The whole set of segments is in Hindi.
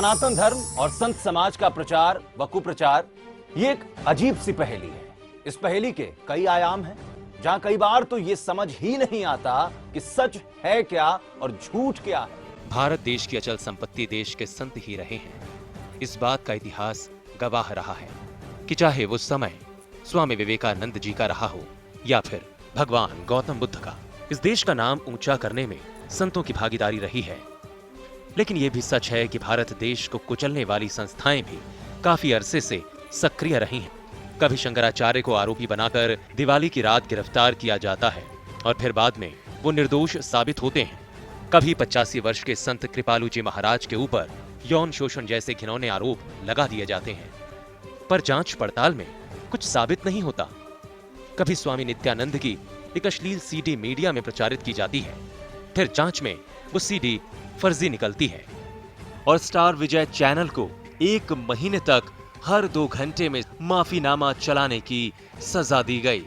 सनातन धर्म और संत समाज का प्रचार व कुप्रचार ये एक अजीब सी पहेली है। इस पहेली के कई आयाम हैं, जहां कई बार तो ये समझ ही नहीं आता कि सच है क्या और झूठ क्या है। भारत देश की अचल संपत्ति देश के संत ही रहे हैं। इस बात का इतिहास गवाह रहा है कि चाहे वो समय स्वामी विवेकानंद जी का रहा हो या फिर भगवान गौतम बुद्ध का, इस देश का नाम ऊंचा करने में संतों की भागीदारी रही है। लेकिन यह भी सच है कि भारत देश को कुचलने वाली संस्थाएं भी काफी अरसे से सक्रिय रही हैं। कभी शंकराचार्य को आरोपी बनाकर दिवाली की रात गिरफ्तार किया जाता है और फिर बाद में वो निर्दोष साबित होते हैं। कभी 85 वर्ष के संत कृपालु जी महाराज के ऊपर यौन शोषण जैसे घिनौने आरोप लगा दिए जाते हैं, पर जांच पड़ताल में कुछ साबित नहीं होता। कभी स्वामी नित्यानंद की एक अश्लील सीडी मीडिया में प्रचारित की जाती है, फिर जांच में वो सीडी फर्जी निकलती है और स्टार विजय चैनल को 1 महीने तक हर 2 घंटे में माफीनामा चलाने की सजा दी गई।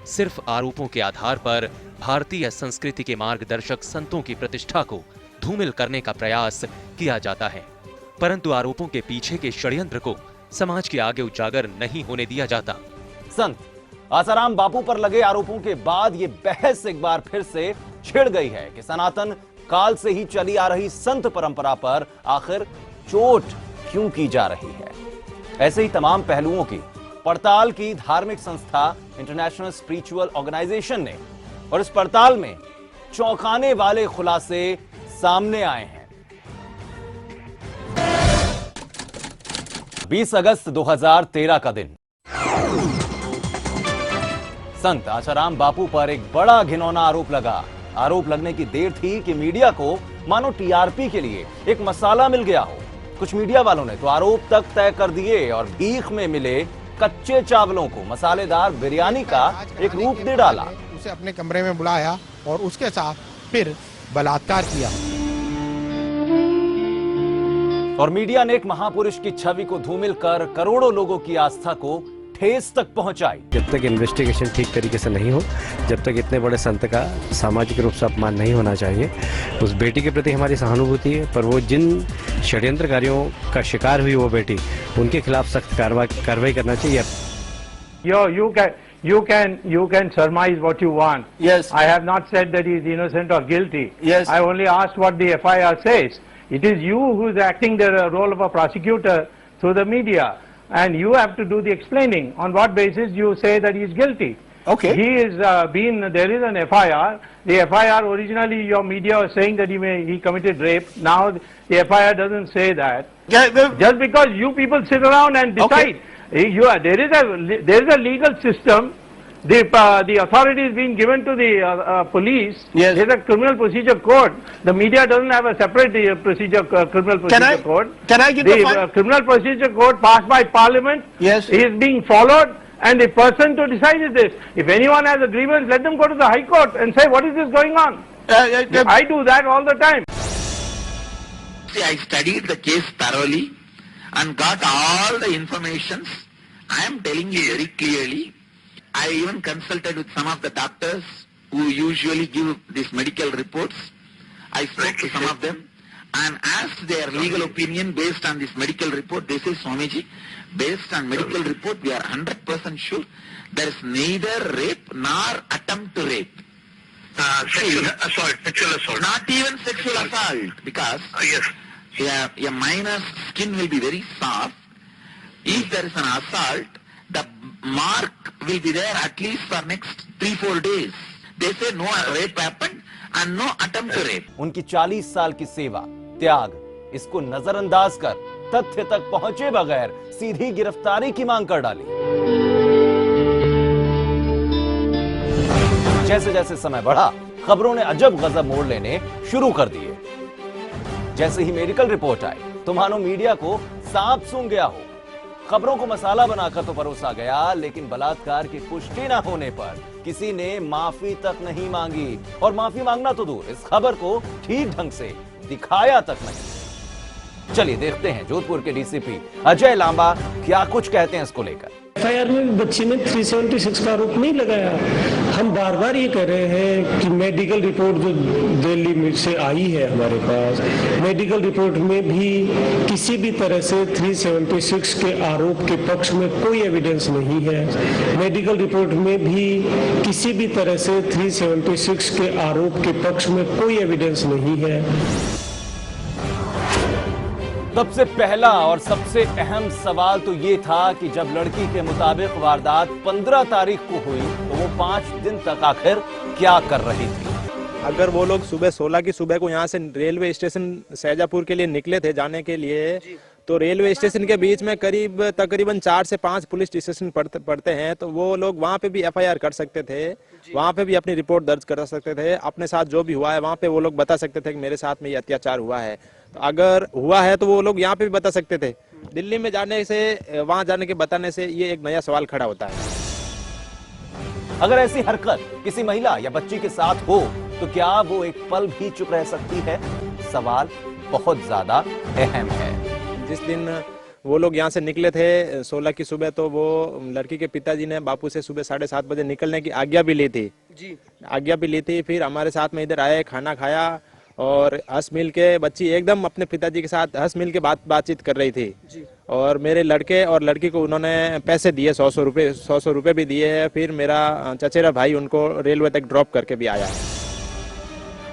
सिर्फ आरोपों के आधार पर भारतीय संस्कृति के मार्गदर्शक संतों की प्रतिष्ठा को धूमिल करने का प्रयास किया जाता है, परंतु आरोपों के पीछे के षड्यंत्र को समाज के आगे उजागर नहीं होने दिया जाता। संत आसाराम बापू पर लगे आरोपों के बाद ये बहस एक बार फिर से छिड़ गई है कि सनातन काल से ही चली आ रही संत परंपरा पर आखिर चोट क्यों की जा रही है। ऐसे ही तमाम पहलुओं की पड़ताल की धार्मिक संस्था इंटरनेशनल स्पिरिचुअल ऑर्गेनाइजेशन ने, और इस पड़ताल में चौंकाने वाले खुलासे सामने आए हैं। 20 अगस्त 2013 का दिन, संत आसाराम बापू पर एक बड़ा घिनौना आरोप लगा। आरोप लगने की देर थी कि मीडिया को मानो टीआरपी के लिए एक मसाला मिल गया हो। कुछ मीडिया वालों ने तो आरोप तक तय कर दिए और भीख में मिले कच्चे चावलों को मसालेदार बिरयानी का एक रूप दे डाला। उसे अपने कमरे में बुलाया और उसके साथ फिर बलात्कार किया। और मीडिया ने एक महापुरुष की छवि को धूमिल कर करोड़ों लोगों की आस्था को ठेस तक पहुंचाई। जब तक इन्वेस्टिगेशन ठीक तरीके से नहीं हो, जब तक इतने बड़े संत का सामाजिक रूप से अपमान नहीं होना चाहिए। उस बेटी के प्रति हमारी सहानुभूति है, पर वो जिन षड्यंत्रकारियों का शिकार हुई वो बेटी, उनके खिलाफ सख्त कार्रवाई करना चाहिए। You can surmise what you want. Yes. I have not said that he is innocent or guilty. Yes. I only asked what the FIR says. It is you who is acting the role of a prosecutor through the media, and you have to do the explaining. On what basis you say that he is guilty? Okay. He is there is an FIR. The FIR originally your media was saying that he committed rape. Now the FIR doesn't say that. Just because you people sit around and decide. Okay. There is a legal system. The authority is being given to the police. Yes. There is a criminal procedure code. The media doesn't have a separate criminal procedure code. Can I give the criminal procedure code passed by Parliament? Yes. Is being followed, and the person to decide is this. If anyone has a grievance, let them go to the High Court and say, what is this going on? I do that all the time. See, I studied the case thoroughly and got all the information. I am telling you very clearly. I even consulted with some of the doctors who usually give these medical reports. I spoke to some of them and asked their legal opinion based on this medical report. They say, Swamiji, based on medical report, we are 100% sure there is neither rape nor attempt to rape. Sexual assault. Not even sexual assault, because Yes. a minor's skin will be very soft. If there is an assault, the mark will be there at least for next 3-4 days. They say no rape happened and no attempt to rape. उनकी 40 साल की सेवा, त्याग, इसको नजरअंदाज कर तथ्य तक पहुंचे बगैर सीधी गिरफ्तारी की मांग कर डाली। जैसे जैसे समय बढ़ा, खबरों ने अजब गजब मोड़ लेने शुरू कर दिए। जैसे ही मेडिकल रिपोर्ट आई तो मानो मीडिया को सांप सूंघ गया हो। खबरों को मसाला बनाकर तो परोसा गया, लेकिन बलात्कार की पुष्टि न होने पर किसी ने माफी तक नहीं मांगी, और माफी मांगना तो दूर, इस खबर को ठीक ढंग से दिखाया तक नहीं। चलिए देखते हैं जोधपुर के डीसीपी अजय लांबा क्या कुछ कहते हैं इसको लेकर। एफआईआर में भी बच्ची ने 376 का आरोप नहीं लगाया। हम बार बार ये कह रहे हैं कि मेडिकल रिपोर्ट जो दिल्ली में से आई है हमारे पास, मेडिकल रिपोर्ट में भी किसी भी तरह से 376 के आरोप के पक्ष में कोई एविडेंस नहीं है। मेडिकल रिपोर्ट में भी किसी भी तरह से 376 के आरोप के पक्ष में कोई एविडेंस नहीं है। सबसे पहला और सबसे अहम सवाल तो ये था कि जब लड़की के मुताबिक वारदात 15 तारीख को हुई तो वो 5 दिन तक आखिर क्या कर रही थी। अगर वो लोग सुबह 16 की सुबह को यहाँ से रेलवे स्टेशन शाहजहाँपुर के लिए निकले थे जाने के लिए, तो रेलवे स्टेशन के बीच में तकरीबन 4 से 5 पुलिस स्टेशन पड़ते हैं, तो वो लोग वहाँ पे भी एफआईआर कर सकते थे, वहाँ पे भी अपनी रिपोर्ट दर्ज कर सकते थे। अपने साथ जो भी हुआ है वहाँ पे वो लोग बता सकते थे कि मेरे साथ में ये अत्याचार हुआ है। तो अगर हुआ है तो वो लोग यहाँ पे भी बता सकते थे। दिल्ली में जाने से, वहाँ जाने के बताने से ये एक नया सवाल खड़ा होता है। अगर ऐसी हरकत किसी महिला या बच्ची के साथ हो तो क्या वो एक पल भी चुप रह सकती है? सवाल बहुत ज्यादा अहम है। जिस दिन वो लोग यहाँ से निकले थे 16 की सुबह, तो वो लड़की के पिताजी ने बापू से सुबह 7:30 बजे निकलने की आज्ञा भी ली थी आज्ञा भी ली थी। फिर हमारे साथ में इधर आए, खाना खाया और हंस मिल के बच्ची एकदम अपने पिताजी के साथ हंस मिल के बातचीत कर रही थी। और मेरे लड़के और लड़की को उन्होंने पैसे दिए, 100 रुपए भी दिए हैं। फिर मेरा चचेरा भाई उनको रेलवे तक ड्रॉप करके भी आया।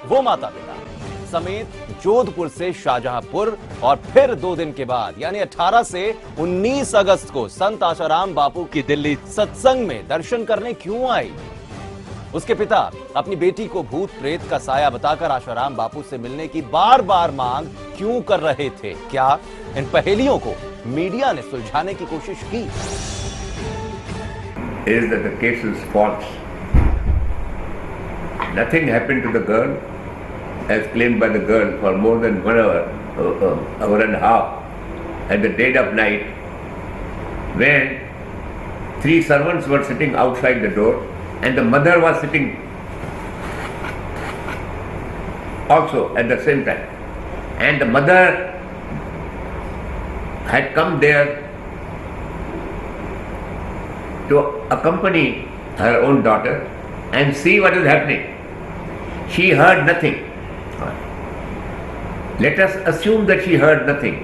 वो माता पिता समेत जोधपुर से शाहजहांपुर और फिर 2 दिन के बाद यानी 18 से 19 अगस्त को संत आशाराम बापू की दिल्ली सत्संग में दर्शन करने क्यों आई? उसके पिता अपनी बेटी को भूत प्रेत का साया बताकर आशाराम बापू से मिलने की बार बार मांग क्यों कर रहे थे? क्या इन पहेलियों को मीडिया ने सुलझाने की कोशिश की? Is that the case is false. Nothing happened to the girl as claimed by the girl for more than 1 hour and a half at the dead of night, when 3 servants were sitting outside the door and the mother was sitting also at the same time, and the mother had come there to accompany her own daughter and see what is happening. She heard nothing. Let us assume that she heard nothing.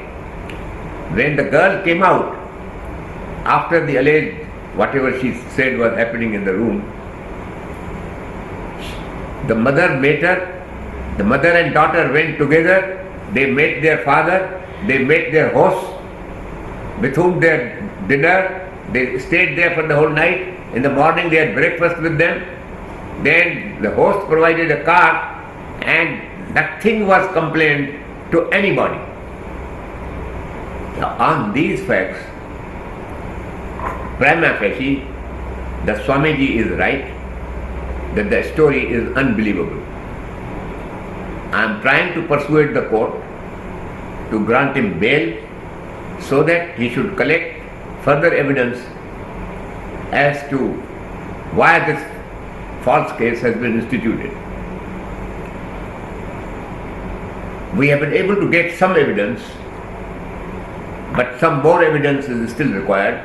When the girl came out, after the alleged whatever she said was happening in the room, the mother met her. The mother and daughter went together. They met their father. They met their host, with whom they had dinner. They stayed there for the whole night. In the morning they had breakfast with them. Then the host provided a car and nothing was complained to anybody. Now, on these facts, prima facie, the Swamiji is right, that the story is unbelievable. I am trying to persuade the court to grant him bail so that he should collect further evidence as to why this false case has been instituted. We have been able to get some evidence, but some more evidence is still required,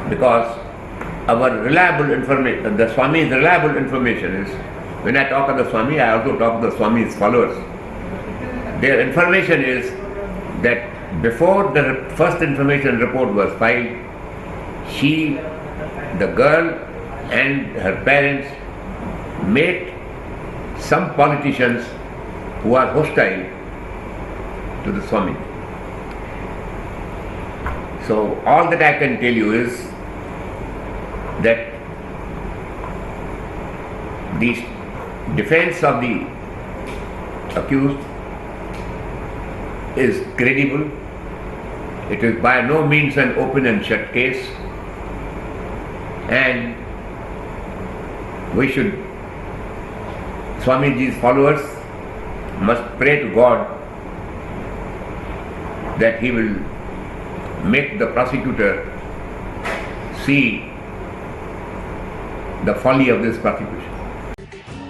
because our reliable information, the Swami's reliable information is, when I talk of the Swami, I also talk of the Swami's followers. Their information is that before the first information report was filed, she, the girl and her parents met some politicians who are hostile to the Swami. So all that I can tell you is that the defense of the accused is credible. It is by no means an open and shut case, and we should, Swamiji's followers must pray to God that he will make the prosecutor see the folly of this prosecution.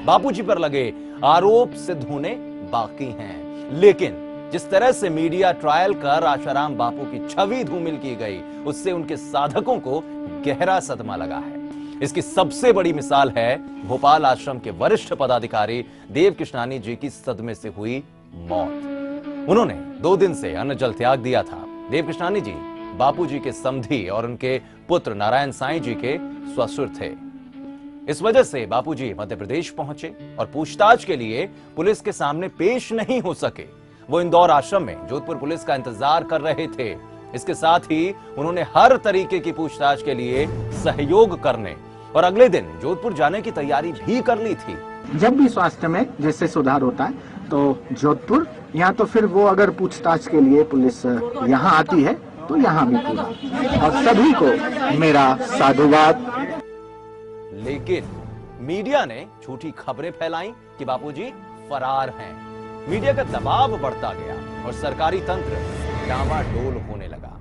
बापूजी पर लगे आरोप सिद्ध होने बाकी हैं, लेकिन जिस तरह से मीडिया ट्रायल कर आशाराम बापू की छवि धूमिल की गई, उससे उनके साधकों को गहरा सदमा लगा है। इसकी सबसे बड़ी मिसाल है भोपाल आश्रम के वरिष्ठ पदाधिकारी देवकिशनानी जी की सदमे से हुई मौत। उन्होंने 2 दिन से अन्न जल त्याग दिया था। देवकिशनानी जी बापू जी के समधी और उनके पुत्र नारायण साईं जी के ससुर थे। इस वजह से बापूजी मध्य प्रदेश पहुंचे और पूछताछ के लिए पुलिस के सामने पेश नहीं हो सके। वो इंदौर आश्रम में जोधपुर पुलिस का इंतजार कर रहे थे। इसके साथ ही उन्होंने हर तरीके की पूछताछ के लिए सहयोग करने और अगले दिन जोधपुर जाने की तैयारी भी कर ली थी। जब भी स्वास्थ्य में जैसे सुधार होता है तो जोधपुर, यहाँ तो फिर वो अगर पूछताछ के लिए पुलिस यहाँ आती है तो यहाँ भी पूरा, और सभी को मेरा साधुवाद। लेकिन मीडिया ने झूठी खबरें फैलाई कि बापूजी फरार हैं। मीडिया का दबाव बढ़ता गया और सरकारी तंत्र डामाडोल होने लगा।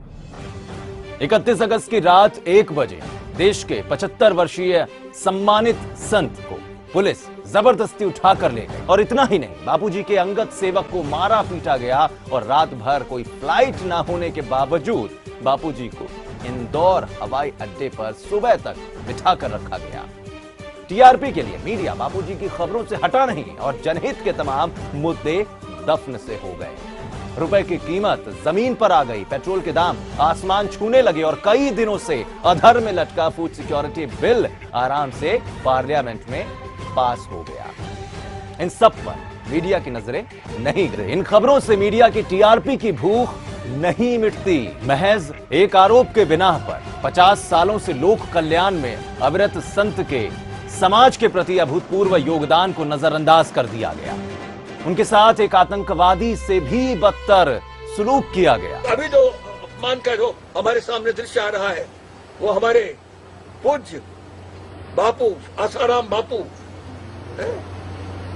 31 अगस्त की रात 1 बजे देश के 75 वर्षीय सम्मानित संत को पुलिस जबरदस्ती उठाकर ले गई। और इतना ही नहीं, बापूजी के अंगत सेवक को मारा पीटा गया और रात भर कोई फ्लाइट ना होने के बावजूद बापूजी को इंदौर हवाई अड्डे पर सुबह तक बिठा कर रखा गया। टीआरपी के लिए मीडिया बापूजी की खबरों से हटा नहीं और जनहित के तमाम मुद्दे दफन से हो गए। रुपए की कीमत जमीन पर आ गई, पेट्रोल के दाम आसमान छूने लगे और कई दिनों से अधर में लटका फूड सिक्योरिटी बिल आराम से पार्लियामेंट में पास हो गया। इन सब पर मीडिया की नजरें नहीं गिरी। इन खबरों से मीडिया की टीआरपी की भूख नहीं मिटती। महज एक आरोप के बिना पर 50 सालों से लोक कल्याण में अविरत संत के समाज के प्रति अभूतपूर्व योगदान को नजरअंदाज कर दिया गया। उनके साथ एक आतंकवादी से भी बदतर सुलूक किया गया। अभी जो अपमान का जो हमारे सामने दृश्य आ रहा है वो हमारे पूज्य बापू आसाराम बापू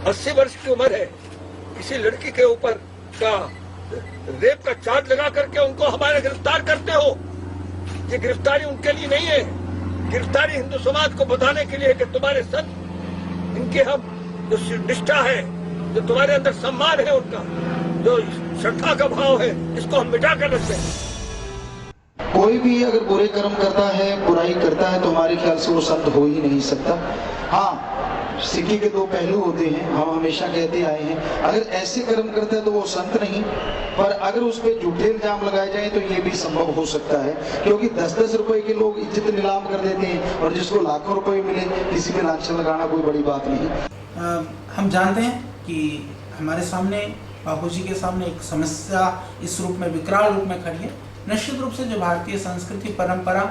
80 वर्ष की उम्र है। किसी लड़की के ऊपर का रेप का चार्ज लगा करके उनको हमारे गिरफ्तार करते हो। ये गिरफ्तारी उनके लिए नहीं है, गिरफ्तारी हिंदू समाज को बताने के लिए कि तुम्हारे संत, इनके हम जो निष्ठा है, जो तुम्हारे अंदर सम्मान है, उनका जो श्रद्धा का भाव है, इसको हम मिटा कर रखते हैं। कोई भी अगर बुरे कर्म करता है, बुराई करता है, तो हमारे ख्याल से वो संत हो ही नहीं सकता। हाँ, सिक्के के 2 पहलू होते हैं, हम हमेशा कहते आए हैं। अगर ऐसे कर्म करता है तो वो संत नहीं, पर अगर उस पर झूठे इल्जाम लगाए जाए तो ये भी संभव हो सकता है, क्योंकि 10-10 रुपए के लोग इज्जत नीलाम कर देते हैं और जिसको लाखों रुपए मिले, किसी पे लांछन लगाना कोई बड़ी बात नहीं। हम जानते हैं कि हमारे सामने, बापूजी के सामने एक समस्या इस रूप में, विकराल रूप में खड़ी है। निश्चित रूप से जो भारतीय संस्कृति परंपरा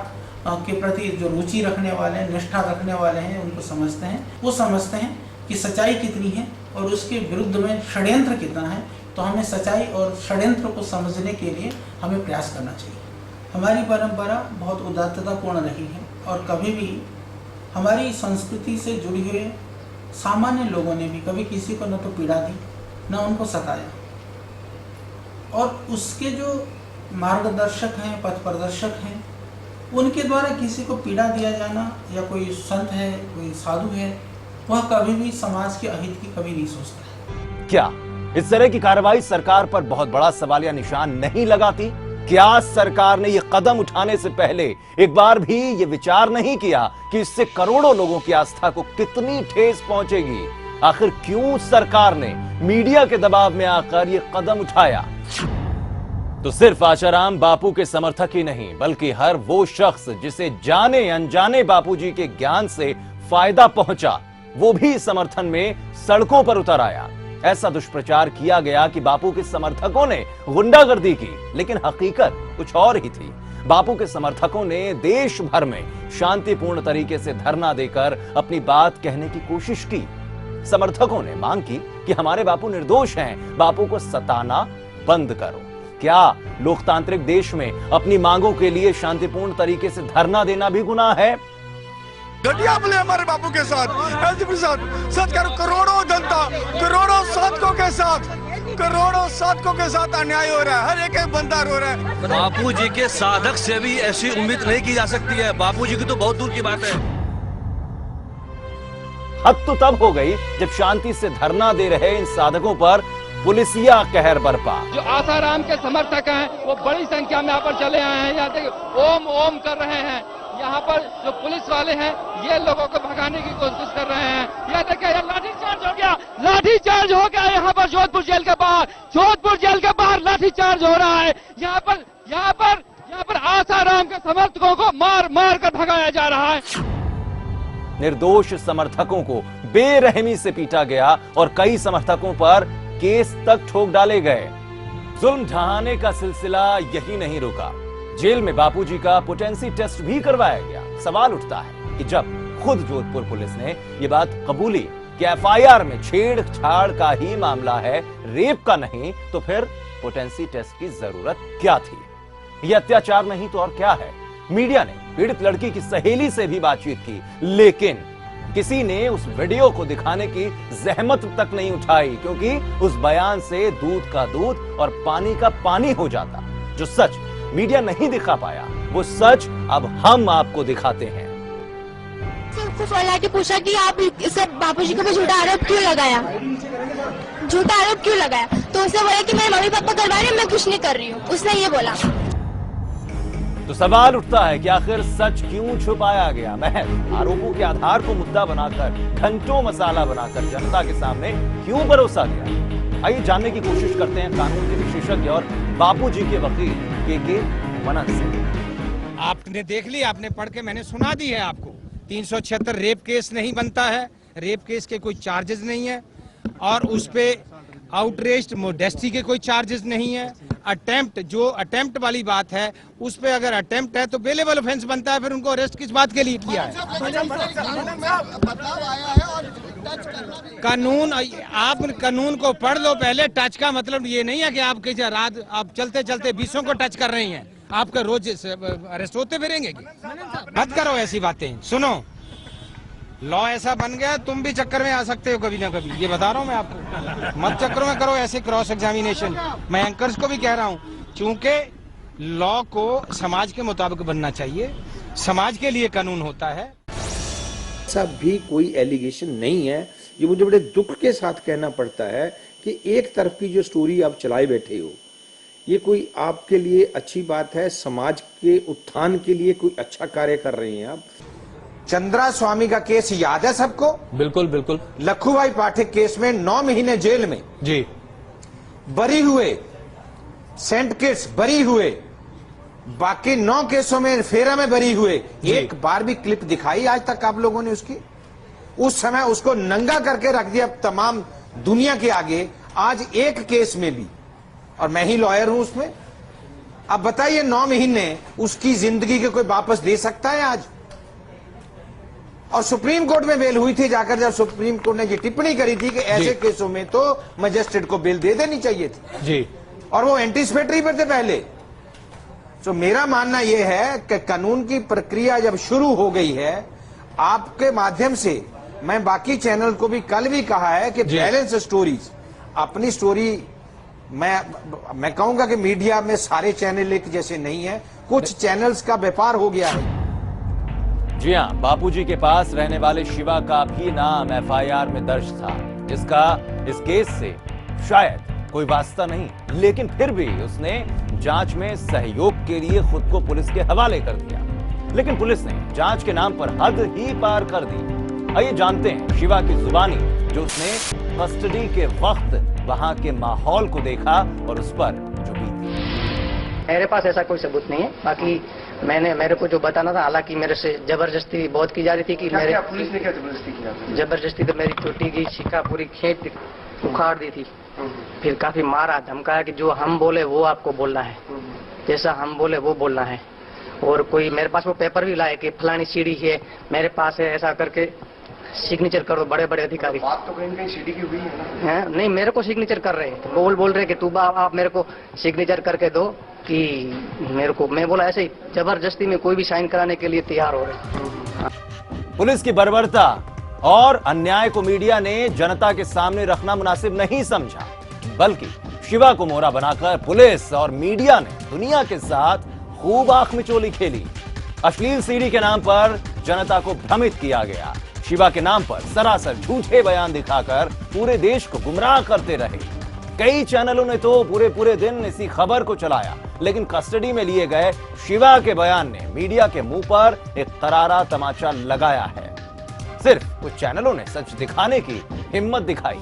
के प्रति जो रुचि रखने वाले हैं, निष्ठा रखने वाले हैं, उनको समझते हैं। वो समझते हैं कि सच्चाई कितनी है और उसके विरुद्ध में षड्यंत्र कितना है। तो हमें सच्चाई और षड्यंत्र को समझने के लिए हमें प्रयास करना चाहिए। हमारी परंपरा बहुत उदात्ततापूर्ण रही है और कभी भी हमारी संस्कृति से जुड़ी हुए सामान्य लोगों ने भी कभी किसी को न तो पीड़ा दी, न उनको सताया। और उसके जो मार्गदर्शक हैं, पथ प्रदर्शक हैं, उनके द्वारा किसी को पीड़ा दिया जाना, या कोई संत है, कोई साधु है, वह कभी भी समाज के अहित की कभी नहीं सोचता। क्या इस तरह की कार्रवाई सरकार पर बहुत बड़ा सवालिया निशान नहीं लगाती? क्या सरकार ने यह कदम उठाने से पहले एक बार भी यह विचार नहीं किया कि इससे करोड़ों लोगों की आस्था को कितनी ठेस पहुंचेगी? आखिर क्यों सरकार ने मीडिया के दबाव में आकर यह कदम उठाया? तो सिर्फ आशाराम बापू के समर्थक ही नहीं, बल्कि हर वो शख्स जिसे जाने अनजाने बापूजी के ज्ञान से फायदा पहुंचा, वो भी समर्थन में सड़कों पर उतर आया। ऐसा दुष्प्रचार किया गया कि बापू के समर्थकों ने गुंडागर्दी की, लेकिन हकीकत कुछ और ही थी। बापू के समर्थकों ने देश भर में शांतिपूर्ण तरीके से धरना देकर अपनी बात कहने की कोशिश की। समर्थकों ने मांग की कि हमारे बापू निर्दोष हैं, बापू को सताना बंद करो। क्या लोकतांत्रिक देश में अपनी मांगों के लिए शांतिपूर्ण तरीके से धरना देना भी गुनाह है? घटिया बोले हमारे बापू के साथ, एलजीबी साथ, सच करो, करोड़ों जनता, करोड़ों साधकों के साथ, करोड़ों साधकों के साथ अन्याय हो रहा है। हर एक बंदा रो रहा है। बापू जी के साधक से भी ऐसी उम्मीद नहीं की जा सकती है। बापू जी की तो बहुत दूर की बात है। हद तो तब हो गई जब शांति से धरना दे रहे इन साधकों पर पुलिसिया कहर बरपा। जो आसाराम के समर्थक हैं वो बड़ी संख्या में यहाँ पर चले आए हैं। यहाँ देखिए ओम ओम कर रहे हैं। यहाँ पर जो पुलिस वाले हैं ये लोगों को भगाने की कोशिश कर रहे हैं। यह देखिए लाठीचार्ज हो गया, लाठीचार्ज हो गया यहाँ पर जोधपुर जेल के बाहर। जोधपुर जेल के बाहर लाठीचार्ज हो रहा है। यहाँ पर आसाराम के समर्थकों को मार मार कर भगाया जा रहा है। निर्दोष समर्थकों को बेरहमी से पीटा गया और कई समर्थकों पर केस तक ठोक डाले गए। जुल्म ढहाने का सिलसिला यही नहीं रुका, जेल में बापूजी का पोटेंसी टेस्ट भी करवाया गया। सवाल उठता है कि जब खुद जोधपुर पुलिस ने यह बात कबूली कि एफआईआर में छेड़छाड़ का ही मामला है, रेप का नहीं, तो फिर पोटेंसी टेस्ट की जरूरत क्या थी? यह अत्याचार नहीं तो और क्या है? मीडिया ने पीड़ित लड़की की सहेली से भी बातचीत की, लेकिन किसी ने उस वीडियो को दिखाने की जहमत तक नहीं उठाई, क्योंकि उस बयान से दूध का दूध और पानी का पानी हो जाता। जो सच मीडिया नहीं दिखा पाया, वो सच अब हम आपको दिखाते हैं। पूछा कि आप इसे बापूजी को भी झूठा आरोप क्यों लगाया, झूठा आरोप क्यों लगाया? तो उसने बोला कि मेरे मम्मी पापा करवा रहे हैं, मैं कुछ नहीं कर रही हूँ, उसने ये बोला। तो सवाल उठता है कि आखिर सच क्यों छुपाया गया? महज आरोपों के आधार को मुद्दा बनाकर, घंटों मसाला बनाकर जनता के सामने क्यों परोसा गया? आइए जानने की कोशिश करते हैं कानून के विशेषज्ञ और बापूजी के वकील के मनन से। आपने देख लिया, आपने पढ़ के मैंने सुना दी है आपको। 376 रेप केस नहीं बनता है, रेप केस के कोई चार्जेस नहीं है, और उस पे आउटरेस्ट मोडेस्टी के कोई चार्जेस नहीं है। अटेम्प्ट, जो अटेम्प्ट वाली बात है, उस पे अगर अटेम्प्ट है तो बेलेबल ऑफेंस बनता है, फिर उनको अरेस्ट किस बात के लिए किया है? कानून, आप कानून को पढ़ लो पहले। टच का मतलब ये नहीं है कि आप किसी रात आप चलते चलते 20 को टच कर रही हैं, आपका रोज अरेस्ट होते फिरेंगे? मत करो ऐसी बातें। सुनो, लॉ ऐसा बन गया, तुम भी चक्कर में आ सकते हो कभी ना कभी, ये बता रहा हूँ मैं आपको। मत चक्करों में करो ऐसे क्रॉस एग्जामिनेशन। मैं एंकर्स को भी कह रहा हूँ, क्योंकि लॉ को समाज के मुताबिक बनना चाहिए, समाज के लिए कानून होता है। ऐसा भी कोई एलिगेशन नहीं है। ये मुझे बड़े दुख के साथ कहना पड़ता है कि एक तरफ की जो स्टोरी आप चलाए बैठे हो, ये कोई आपके लिए अच्छी बात है? समाज के उत्थान के लिए कोई अच्छा कार्य कर रहे हैं आप? चंद्रा स्वामी का केस याद है सबको? बिल्कुल बिल्कुल। लखूभाई पाठक केस में 9 महीने जेल में जी बरी हुए, सेंट किट्स बरी हुए, बाकी 9 केसों में फेरा में बरी हुए। एक बार भी क्लिप दिखाई आज तक आप लोगों ने उसकी? उस समय उसको नंगा करके रख दिया तमाम दुनिया के आगे। आज एक केस में भी, और मैं ही लॉयर हूं उसमें, अब बताइए 9 महीने उसकी जिंदगी के कोई वापस दे सकता है आज? और सुप्रीम कोर्ट में बेल हुई थी जाकर, जब सुप्रीम कोर्ट ने ये टिप्पणी करी थी कि ऐसे केसों में तो मजिस्ट्रेट को बेल दे देनी चाहिए थी जी, और वो एंटीसिपेटरी पर थे पहले। तो मेरा मानना यह है कि कानून की प्रक्रिया जब शुरू हो गई है, आपके माध्यम से मैं बाकी चैनल को भी कल भी कहा है कि बैलेंस स्टोरीज, अपनी स्टोरी, मैं कहूंगा कि मीडिया में सारे चैनल एक जैसे नहीं है, कुछ चैनल्स का व्यापार हो गया है। जी हां, बापूजी के पास रहने वाले शिवा का भी नाम एफआईआर में दर्ज था, जिसका इस केस से शायद कोई वास्ता नहीं, लेकिन फिर भी उसने जांच में सहयोग के लिए खुद को पुलिस के हवाले कर दिया। लेकिन पुलिस ने जांच के नाम पर हद ही पार कर दी। आइए जानते हैं शिवा की जुबानी, जो उसने कस्टडी के वक्त वहां के माहौल को देखा और उस पर जो बीती। मेरे पास ऐसा कोई सबूत नहीं है, बाकी मेरे को जो बताना था, हालांकि मेरे से जबरदस्ती बहुत की जा रही थी कि मेरे पुलिस ने क्या जबरदस्ती किया? जबरदस्ती तो मेरी टूटी गई शिका पूरी खींच उखाड़ दी थी, फिर काफी मारा, धमकाया कि जो हम बोले वो आपको बोलना है, जैसा हम बोले वो बोलना है। और कोई मेरे पास वो पेपर भी लाए कि फलानी सीढ़ी है मेरे पास है, ऐसा करके सिग्नेचर करो बड़े बड़े अधिकारी। बात तो कहीं सीढ़ी की हुई है ना? नहीं, मेरे को सिग्नेचर कर रहे हैं, बोल रहे कि तू आप मेरे को सिग्नेचर करके दो कि मेरे को, मैं बोला ऐसे ही जबरदस्ती में कोई भी साइन कराने के लिए तैयार हो रहे। पुलिस की बर्बरता और अन्याय को मीडिया ने जनता के सामने रखना मुनासिब नहीं समझा, बल्कि शिवा को मोहरा बनाकर पुलिस और मीडिया ने दुनिया के साथ खूब आंख मिचोली खेली। अश्लील सीडी के नाम पर जनता को भ्रमित किया गया, शिवा के नाम पर सरासर झूठे बयान दिखाकर पूरे देश को गुमराह करते रहे। कई चैनलों ने तो पूरे दिन इसी खबर को चलाया, लेकिन कस्टडी में लिए गए शिवा के बयान ने मीडिया के मुंह पर एक करारा तमाचा लगाया है। सिर्फ कुछ चैनलों ने सच दिखाने की हिम्मत दिखाई।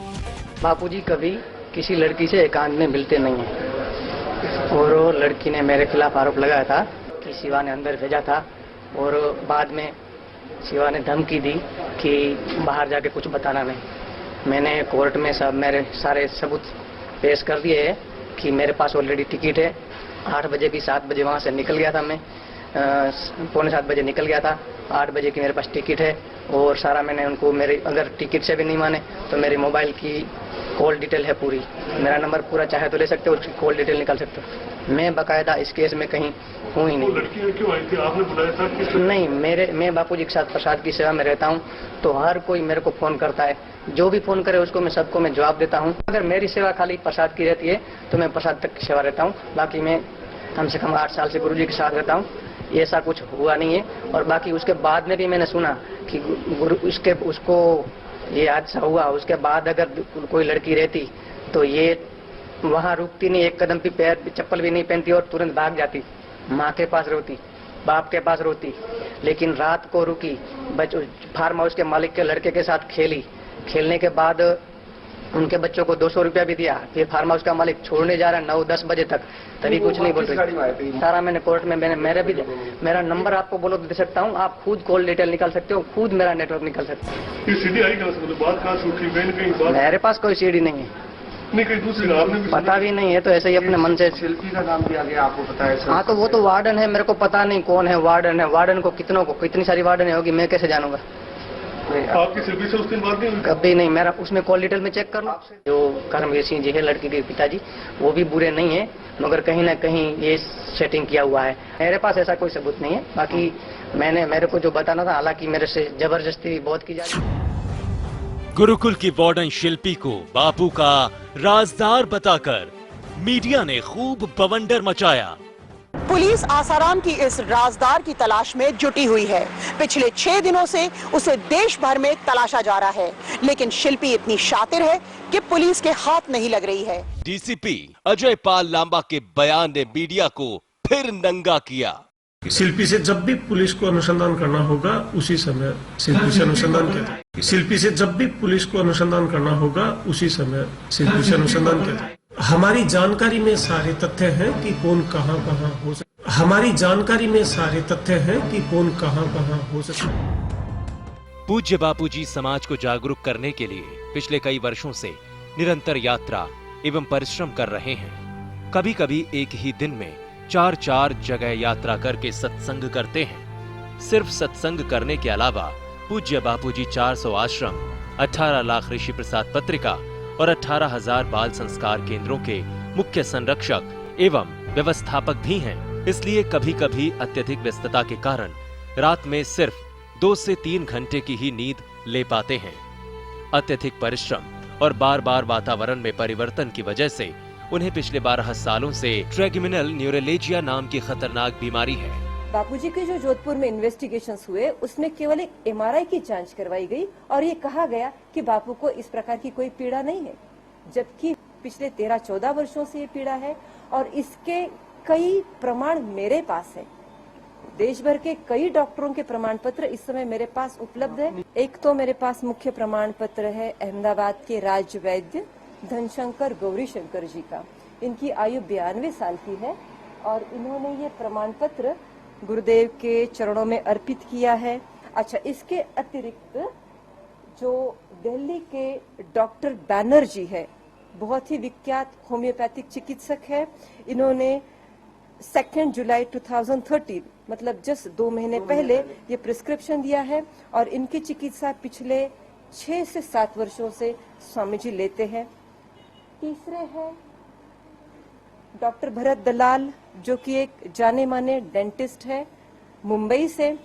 बापूजी कभी किसी लड़की से एकांत में मिलते नहीं हैं और वो लड़की ने मेरे खिलाफ आरोप लगाया था कि शिवा ने अंदर भेजा था और बाद में शिवा ने धमकी दी कि बाहर जाके कुछ बताना नहीं। मैंने कोर्ट में सब मेरे सारे सबूत पेश कर दिए है कि मेरे पास ऑलरेडी टिकट है। 8 बजे की 7 बजे वहाँ से निकल गया था मैं, 6:45 बजे निकल गया था। 8 बजे की मेरे पास टिकट है और सारा मैंने उनको मेरे अगर टिकट से भी नहीं माने तो मेरी मोबाइल की कॉल डिटेल है पूरी, मेरा नंबर पूरा चाहे तो ले सकते हो, उसकी कॉल डिटेल निकाल सकते हो। मैं बाकायदा इस केस में कहीं हूँ ही नहीं। लड़की क्यों आई थी? आपने बुलाया था कि नहीं, मैं बापूजी के साथ प्रसाद की सेवा में रहता हूँ, तो हर कोई मेरे को फोन करता है, जो भी फोन करे उसको मैं सबको मैं जवाब देता हूँ। अगर मेरी सेवा खाली प्रसाद की रहती है तो मैं प्रसाद तक की सेवा रहता हूँ, बाकी मैं कम से कम 8 साल से गुरुजी के साथ रहता हूँ, ऐसा कुछ हुआ नहीं है। और बाकी उसके बाद में भी मैंने सुना कि उसको ये हादसा हुआ, उसके बाद अगर कोई लड़की रहती तो ये वहाँ रुकती नहीं, एक कदम भी पैर चप्पल भी नहीं पहनती और तुरंत भाग जाती, माँ के पास रोती, बाप के पास रोती। लेकिन रात को रुकी, फार्म हाउस के मालिक के लड़के के साथ खेलने के बाद उनके बच्चों को 200 रुपया भी दिया। फिर फार्म हाउस का मालिक छोड़ने जा रहा है 9-10 बजे तक, तभी कुछ नहीं बोल रही। सारा मैंने कोर्ट में मेरा नंबर आपको बोलो तो दे सकता हूँ, आप खुद कॉल डिटेल निकाल सकते हो, खुद मेरा नेटवर्क निकाल सकते हो। सीडी आई कहाँ? मेरे पास कोई सीडी नहीं है, नहीं कहीं दूसरी आपने पता भी नहीं है, तो ऐसे ही अपने मन से। शिल्पी का नाम भी आ गया, आपको पता है? हाँ, तो वो तो वार्डन है, मेरे को पता नहीं कौन है वार्डन है। वार्डन को कितनी सारी वार्डन होगी, मैं कैसे जानूंगा? आपकी शिल्पी से उस दिन बात नहीं हुई? कभी नहीं, मेरा उसमें कॉल डिटेल में चेक कर लो। जो कर्मवीर सिंह जी है लड़की के पिताजी, वो भी बुरे नहीं है, मगर कहीं ना कहीं ये सेटिंग किया हुआ है। मेरे पास ऐसा कोई सबूत नहीं है। बाकी मेरे को जो बताना था, हालांकि मेरे से जबरदस्ती बहुत की जा रही। गुरुकुल की वार्डन शिल्पी को बापू का राजदार बताकर मीडिया ने खूब बवंडर मचाया। पुलिस आसाराम की इस राजदार की तलाश में जुटी हुई है। पिछले 6 दिनों से उसे देश भर में तलाशा जा रहा है, लेकिन शिल्पी इतनी शातिर है कि पुलिस के हाथ नहीं लग रही है। डीसीपी अजय पाल लांबा के बयान ने मीडिया को फिर नंगा किया। शिल्पी से जब भी पुलिस को अनुसंधान करना होगा उसी समय शिल्पी से अनुसंधान किया जाए। शिल्पी से जब भी पुलिस को अनुसंधान करना होगा उसी समय शिल्पी से अनुसंधान किया जाए। हमारी जानकारी में सारे तथ्य हैं कि कौन कहां हो सकता। हमारी जानकारी में सारे तथ्य हैं कि कौन कहां हो सकता। पूज्य बापूजी समाज को जागरूक करने के लिए पिछले कई वर्षों से निरंतर यात्रा एवं परिश्रम कर रहे हैं। कभी कभी एक ही दिन में 4 जगह यात्रा करके सत्संग करते हैं। सिर्फ सत्संग करने के अलावा पूज्य बापूजी 400 आश्रम, 18 लाख ऋषि प्रसाद पत्रिका और 18,000 बाल संस्कार केंद्रों के मुख्य संरक्षक एवं व्यवस्थापक भी हैं। इसलिए कभी कभी अत्यधिक व्यस्तता के कारण रात में सिर्फ 2 से 3 घंटे की ही नींद ले पाते हैं। अत्यधिक परिश्रम और बार बार वातावरण में परिवर्तन की वजह से उन्हें पिछले 12 सालों से ट्रैगिमिनल न्यूरोलेजिया नाम की खतरनाक बीमारी है। बापूजी के जो जोधपुर में इन्वेस्टिगेशंस हुए, उसमें केवल एक MRI की जांच करवाई गई और ये कहा गया कि बापू को इस प्रकार की कोई पीड़ा नहीं है, जबकि पिछले 13-14 वर्षों से ये पीड़ा है और इसके कई प्रमाण मेरे पास है। देश भर के कई डॉक्टरों के प्रमाण पत्र इस समय मेरे पास उपलब्ध है। एक तो मेरे पास मुख्य प्रमाण पत्र है अहमदाबाद के राज्य वैद्य धनशंकर गौरीशंकर जी का। इनकी आयु 92 साल की है और इन्होंने ये प्रमाण पत्र गुरुदेव के चरणों में अर्पित किया है। अच्छा, इसके अतिरिक्त जो दिल्ली के डॉक्टर बैनर्जी है, बहुत ही विख्यात होम्योपैथिक चिकित्सक है, इन्होंने 2 जुलाई 2013 मतलब जस्ट 2 महीने पहले ये प्रिस्क्रिप्शन दिया है और इनकी चिकित्सा पिछले 6 से 7 वर्षों से स्वामी जी लेते हैं। तीसरे हैं डॉक्टर भरत दलाल, जो कि एक जाने माने डेंटिस्ट है मुंबई से।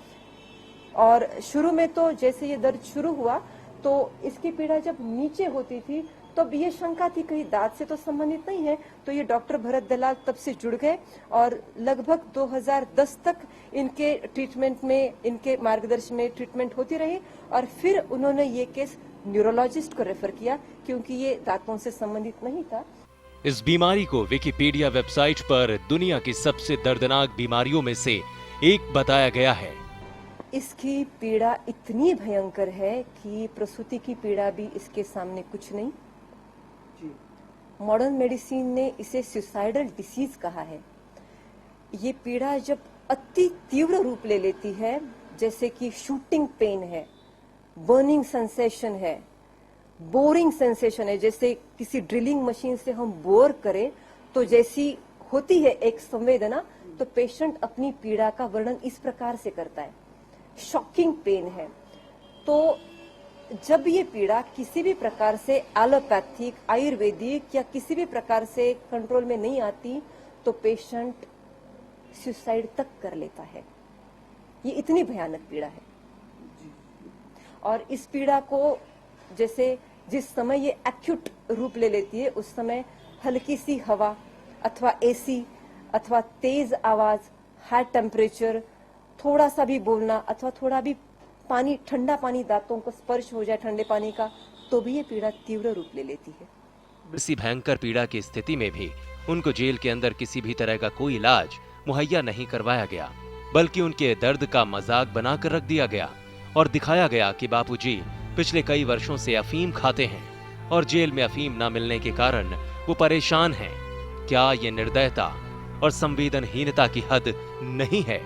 और शुरू में तो जैसे ये दर्द शुरू हुआ तो इसकी पीड़ा जब नीचे होती थी तो ये शंका थी कहीं दांत से तो संबंधित नहीं है, तो ये डॉक्टर भरत दलाल तब से जुड़ गए और लगभग 2010 तक इनके ट्रीटमेंट में, इनके मार्गदर्शन में ट्रीटमेंट होती रही और फिर उन्होंने ये केस न्यूरोलॉजिस्ट को रेफर किया क्योंकि ये दांतों से संबंधित नहीं था। इस बीमारी को विकिपीडिया वेबसाइट पर दुनिया की सबसे दर्दनाक बीमारियों में से एक बताया गया है। इसकी पीड़ा इतनी भयंकर है कि प्रसूति की पीड़ा भी इसके सामने कुछ नहीं। मॉडर्न मेडिसिन ने इसे सुसाइडल डिसीज कहा है। ये पीड़ा जब अति तीव्र रूप ले लेती है, जैसे कि शूटिंग पेन है, बर्निंग सेंसेशन है, बोरिंग सेंसेशन है, जैसे किसी ड्रिलिंग मशीन से हम बोर करें तो जैसी होती है एक संवेदना, तो पेशेंट अपनी पीड़ा का वर्णन इस प्रकार से करता है। शॉकिंग पेन है। तो जब ये पीड़ा किसी भी प्रकार से एलोपैथिक, आयुर्वेदिक या किसी भी प्रकार से कंट्रोल में नहीं आती, तो पेशेंट सुसाइड तक कर लेता है। ये इतनी भयानक पीड़ा है। और इस पीड़ा को जैसे जिस समय ये एक्यूट रूप ले लेती है, उस समय हल्की सी हवा अथवा एसी अथवा तेज आवाज, हाई टेम्परेचर, थोड़ा सा भी बोलना अथवा थोड़ा भी पानी, ठंडा पानी दांतों को स्पर्श हो जाए ठंडे पानी का, तो भी ये पीड़ा तीव्र रूप ले लेती है। इसी भयंकर पीड़ा की स्थिति में भी उनको जेल के अंदर किसी भी तरह का कोई इलाज मुहैया नहीं करवाया गया, बल्कि उनके दर्द का मजाक बनाकर रख दिया गया और दिखाया गया कि बापूजी पिछले कई वर्षों से अफीम खाते हैं और जेल में अफीम न मिलने के कारण वो परेशान हैं। क्या ये निर्दयता और संवेदनहीनता की हद नहीं है?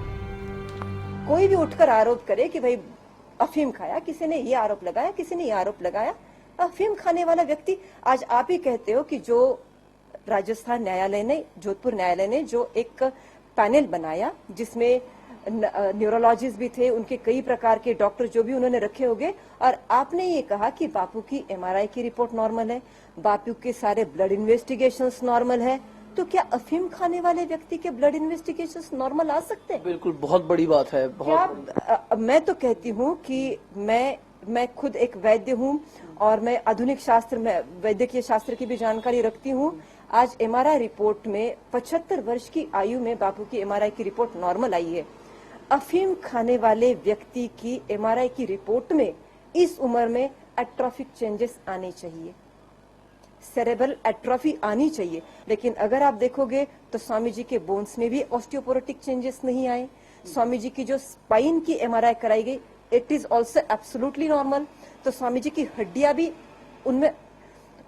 कोई भी उठकर आरोप करे कि भाई अफीम खाया, किसी ने ये आरोप लगाया, किसी ने ये आरोप लगाया। अफीम खाने वाला व्यक्ति, आज आप ही कहते हो कि जो राजस्थान न्यायालय ने, जोधपुर न्यायालय ने जो एक पैनल बनाया जिसमें न्यूरोलॉजिस्ट भी थे, उनके कई प्रकार के डॉक्टर जो भी उन्होंने रखे होंगे, और आपने ये कहा कि बापू की एमआरआई की रिपोर्ट नॉर्मल है, बापू के सारे ब्लड इन्वेस्टिगेशंस नॉर्मल है, तो क्या अफीम खाने वाले व्यक्ति के ब्लड इन्वेस्टिगेशंस नॉर्मल आ सकते हैं? बिल्कुल, बहुत बड़ी बात है। क्या मैं तो कहती हूँ कि मैं खुद एक वैद्य हूँ और मैं आधुनिक शास्त्र में, वैद्यकीय शास्त्र की भी जानकारी रखती हूँ। आज एमआरआई रिपोर्ट में 75 वर्ष की आयु में बापू की एमआरआई की रिपोर्ट नॉर्मल आई है। अफीम खाने वाले व्यक्ति की एमआरआई की रिपोर्ट में इस उम्र में एट्रोफिक चेंजेस आने चाहिए, सेरेब्रल एट्रोफी आनी चाहिए। लेकिन अगर आप देखोगे तो स्वामी जी के बोन्स में भी ऑस्टियोपोरोटिक चेंजेस नहीं आए। स्वामी जी की जो स्पाइन की एमआरआई कराई गई, it is also absolutely normal. तो स्वामी जी की हड्डियां भी, उनमें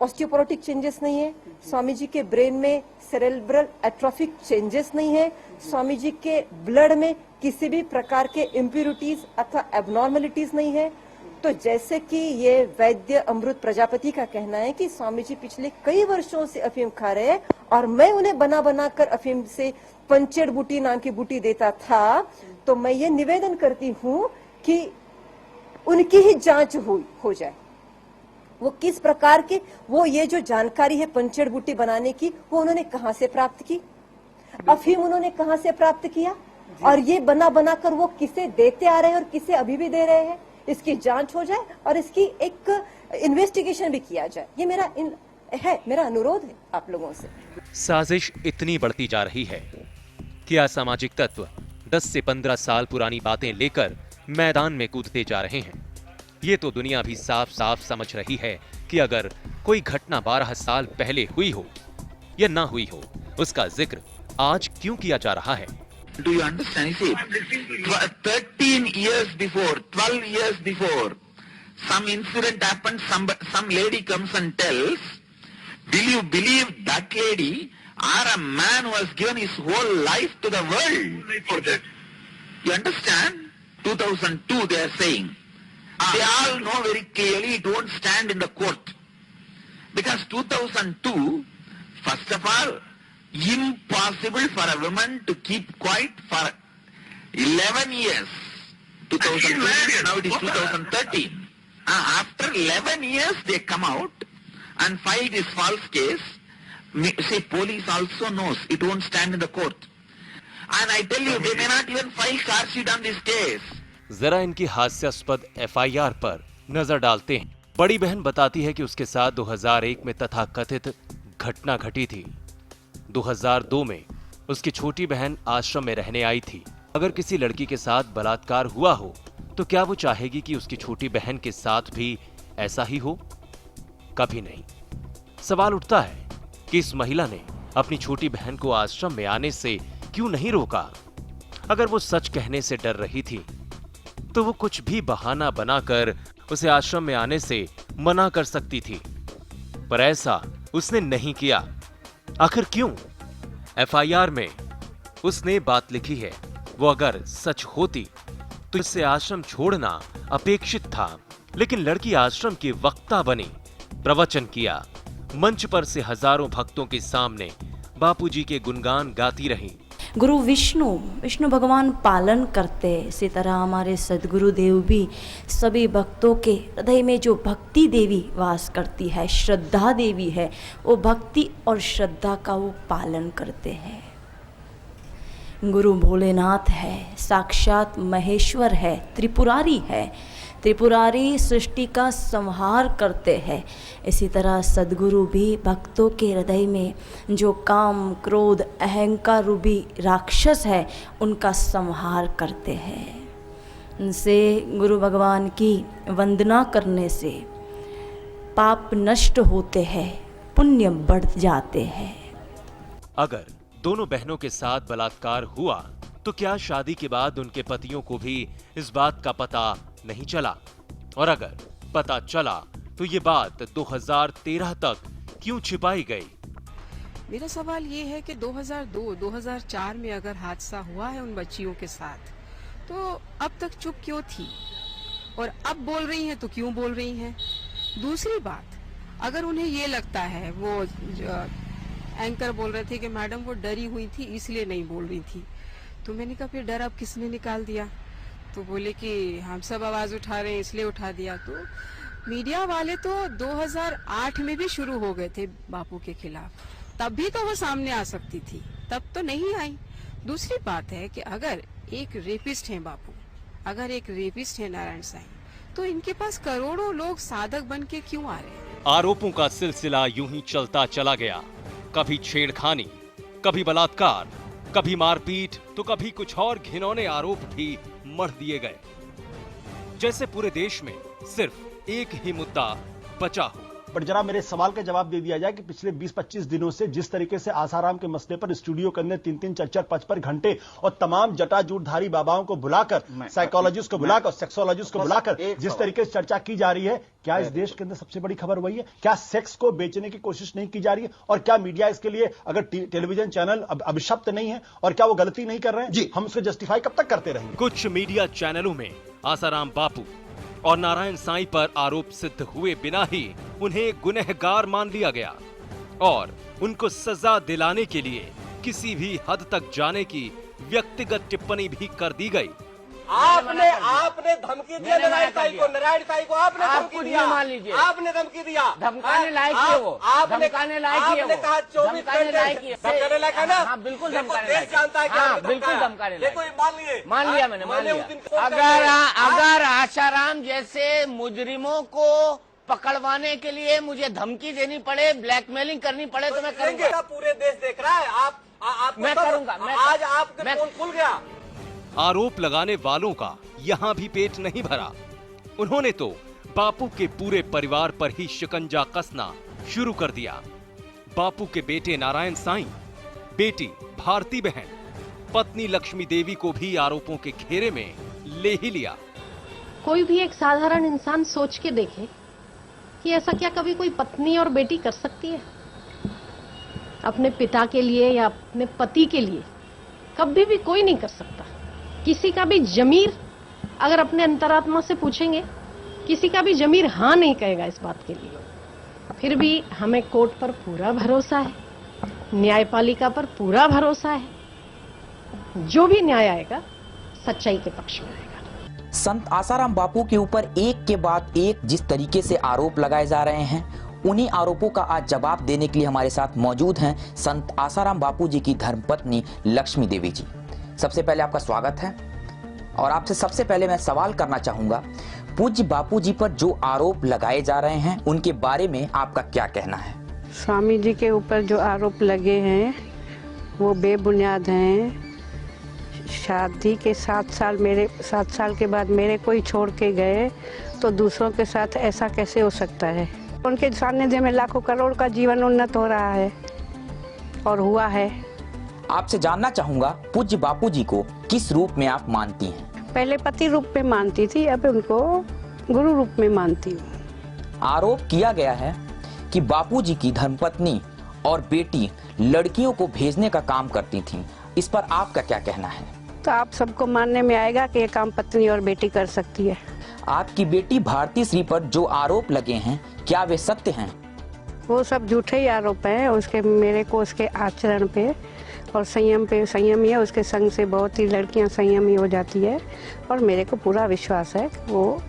ऑस्टियोपोरोटिक चेंजेस नहीं है। स्वामी जी के ब्रेन में सेरेब्रल एट्रोफिक चेंजेस नहीं है। स्वामी जी के ब्लड में किसी भी प्रकार के इम्प्यूरिटीज अथवा एबनॉर्मलिटीज नहीं है। तो जैसे कि ये वैद्य अमृत प्रजापति का कहना है कि स्वामी जी पिछले कई वर्षों से अफीम खा रहे हैं और मैं उन्हें बना बनाकर अफीम से पंचेड़ बूटी नाम की बूटी देता था, तो मैं ये निवेदन करती हूँ कि उनकी ही जांच हो जाए। वो किस प्रकार के, वो ये जो जानकारी है पंचेड़ बूटी बनाने की, वो उन्होंने कहाँ से प्राप्त की, अफीम उन्होंने कहाँ से प्राप्त किया, और ये बना बनाकर वो किसे देते आ रहे हैं और किसे अभी भी दे रहे हैं, इसकी जांच हो जाए और इसकी एक इन्वेस्टिगेशन भी किया जाए। ये मेरा अनुरोध है आप लोगों से। साजिश इतनी बढ़ती जा रही है कि असामाजिक तत्व 10 से 15 साल पुरानी बातें लेकर मैदान में कूदते जा रहे हैं। ये तो दुनिया भी साफ साफ समझ रही है कि अगर कोई घटना 12 साल पहले हुई हो या ना हुई हो, उसका जिक्र आज क्यों किया जा रहा है। Do you understand? See, 13 years before, 12 years before, some incident happened, some lady comes and tells, will you believe that lady or a man who has given his whole life to the world for that? You understand? 2002 they are saying. They all know very clearly it won't stand in the court. Because 2002, first of all, impossible for a woman to keep quiet for 11 years. 2002, now it is 2013. After 11 years they come out and file this false case. Say police also knows it won't stand in the court. And I tell you, they may not even file charge sheet on this case. जरा इनकी हास्यास्पद एफआईआर पर नजर डालते हैं। बड़ी बहन बताती है कि उसके साथ 2001 में तथाकथित घटना घटी थी। 2002 में उसकी छोटी बहन आश्रम में रहने आई थी। अगर किसी लड़की के साथ बलात्कार हुआ हो तो क्या वो चाहेगी कि उसकी छोटी बहन के साथ भी ऐसा ही हो? कभी नहीं। सवाल उठता है कि इस महिला ने अपनी छोटी बहन को आश्रम में आने से क्यों नहीं रोका। अगर वो सच कहने से डर रही थी तो वो कुछ भी बहाना बनाकर उसे आश्रम में आने से मना कर सकती थी, पर ऐसा उसने नहीं किया। आखिर क्यों? एफआईआर में उसने बात लिखी है, वो अगर सच होती तो इससे आश्रम छोड़ना अपेक्षित था, लेकिन लड़की आश्रम की वक्ता बनी, प्रवचन किया, मंच पर से हजारों भक्तों के सामने बापूजी के गुणगान गाती रही। गुरु विष्णु भगवान पालन करते, इसी तरह हमारे सदगुरु देव भी सभी भक्तों के हृदय में जो भक्ति देवी वास करती है, श्रद्धा देवी है, वो भक्ति और श्रद्धा का वो पालन करते हैं। गुरु भोलेनाथ है, साक्षात महेश्वर है, त्रिपुरारी है, त्रिपुरारी सृष्टि का संहार करते हैं। इसी तरह सदगुरु भी भक्तों के हृदय में जो काम, क्रोध, अहंकार रूपी राक्षस है, उनका संहार करते हैं। उनसे गुरु भगवान की वंदना करने से पाप नष्ट होते हैं, पुण्य बढ़ जाते हैं। अगर दोनों बहनों के साथ बलात्कार हुआ तो क्या शादी के बाद उनके पतियों को भी इस बात का पता नहीं चला? और अगर पता चला तो ये बात 2013 तक क्यों छिपाई गई? मेरा सवाल ये है कि 2002-2004 में अगर हादसा हुआ है उन बच्चियों के साथ, तो अब तक चुप क्यों थी? और अब बोल रही हैं तो क्यों बोल रही हैं? दूसरी बात, अगर उन्हें ये लगता है, वो एंकर बोल रहे थे कि मैडम वो डरी हुई थी इसलिए नहीं बोल रही थी, तो मैंने कहा फिर डर अब किसने निकाल दिया? तो बोले कि हम सब आवाज उठा रहे हैं इसलिए उठा दिया। तो मीडिया वाले तो 2008 में भी शुरू हो गए थे बापू के खिलाफ, तब भी तो वो सामने आ सकती थी, तब तो नहीं आई। दूसरी बात है कि अगर एक रेपिस्ट है बापू, अगर एक रेपिस्ट है नारायण साईं, तो इनके पास करोड़ों लोग साधक बन के क्यों आ रहे हैं? आरोपों का सिलसिला यूं ही चलता चला गया। कभी छेड़खानी, कभी बलात्कार, कभी मारपीट, तो कभी कुछ और घिनौने आरोप भी मढ़ दिए गए, जैसे पूरे देश में सिर्फ एक ही मुद्दा बचा हो। पर जरा मेरे सवाल का जवाब दे दिया जाए कि पिछले 20-25 दिनों से जिस तरीके से आसाराम के मसले पर स्टूडियो के अंदर 3-3, 4-4, 5-5 घंटे और तमाम जटाजूटधारी बाबाओं को बुलाकर, साइकोलॉजिस्ट को बुलाकर, सेक्सोलॉजिस्ट को बुलाकर जिस तरीके से चर्चा की जा रही है, क्या इस देश के अंदर सबसे बड़ी खबर वही है? क्या सेक्स को बेचने की कोशिश नहीं की जा रही है? और क्या मीडिया इसके लिए, अगर टेलीविजन चैनल अभिशप्त नहीं है और क्या वो गलती नहीं कर रहे हैं, हम उसको जस्टिफाई कब तक करते रहेंगे? कुछ मीडिया चैनलों में आसाराम बापू और नारायण साईं पर आरोप सिद्ध हुए बिना ही उन्हें गुनहगार मान लिया गया और उनको सजा दिलाने के लिए किसी भी हद तक जाने की व्यक्तिगत टिप्पणी भी कर दी गई। आपने धमकी दिया नारायण साईं को, आपने धमकी दिया, मान लीजिए, आपने धमकी दिया, धमकाने लायक है वो, धमकाने लायक है वो, आपने कहा 24 धमकाने लायक है, धमकाने लायक है ना? हाँ बिल्कुल धमकाने लायक, जानता है कि हाँ बिल्कुल धमकाने लायक, मान लिया मैंने, मान लिया। अगर आशाराम जैसे मुजरिमों को पकड़वाने के लिए मुझे धमकी देनी पड़े, ब्लैकमेलिंग करनी पड़े तो मैं करूंगा। पूरे देश देख रहा है, मैं करूंगा। आज आपका फोन खुल गया। आरोप लगाने वालों का यहां भी पेट नहीं भरा। उन्होंने तो बापू के पूरे परिवार पर ही शिकंजा कसना शुरू कर दिया। बापू के बेटे नारायण साईं, बेटी भारती बहन, पत्नी लक्ष्मी देवी को भी आरोपों के घेरे में ले ही लिया। कोई भी एक साधारण इंसान सोच के देखे कि ऐसा क्या कभी कोई पत्नी और बेटी कर सकती है अपने पिता के लिए या अपने पति के लिए? कभी भी कोई नहीं कर सकता। किसी का भी जमीर अगर अपने अंतरात्मा से पूछेंगे, किसी का भी जमीर हाँ नहीं कहेगा इस बात के लिए। फिर भी हमें कोर्ट पर पूरा भरोसा है, न्यायपालिका पर पूरा भरोसा है। जो भी न्याय आएगा सच्चाई के पक्ष में आएगा। संत आसाराम बापू के ऊपर एक के बाद एक जिस तरीके से आरोप लगाए जा रहे हैं, उन्हीं आरोपों का आज जवाब देने के लिए हमारे साथ मौजूद हैं संत आसाराम बापू जी की धर्मपत्नी लक्ष्मी देवी जी। सबसे पहले आपका स्वागत है और आपसे सबसे पहले मैं सवाल करना चाहूंगा, पूज्य बापू जी पर जो आरोप लगाए जा रहे हैं उनके बारे में आपका क्या कहना है? स्वामी जी के ऊपर जो आरोप लगे हैं वो बेबुनियाद हैं। शादी के 7 साल के बाद मेरे कोई छोड़ के गए तो दूसरों के साथ ऐसा कैसे हो सकता है? उनके सानिध्य में लाखों करोड़ का जीवन उन्नत हो रहा है। और हुआ है। आपसे जानना चाहूंगा पूज्य बापूजी को किस रूप में आप मानती हैं? पहले पति रूप में मानती थी, अब उनको गुरु रूप में मानती हूँ। आरोप किया गया है कि बापूजी की धर्मपत्नी और बेटी लड़कियों को भेजने का काम करती थीं। इस पर आपका क्या कहना है? तो आप सबको मानने में आएगा कि ये काम पत्नी और बेटी कर सकती है। आपकी बेटी भारती श्री पर जो आरोप लगे हैं, क्या वे सत्य हैं? वो सब झूठे ही आरोप हैं। उसके मेरे को उसके आचरण पे और संयम पे, संयम ही है, उसके संग से बहुत ही लड़कियां संयमी हो जाती है और मेरे को पूरा विश्वास है वो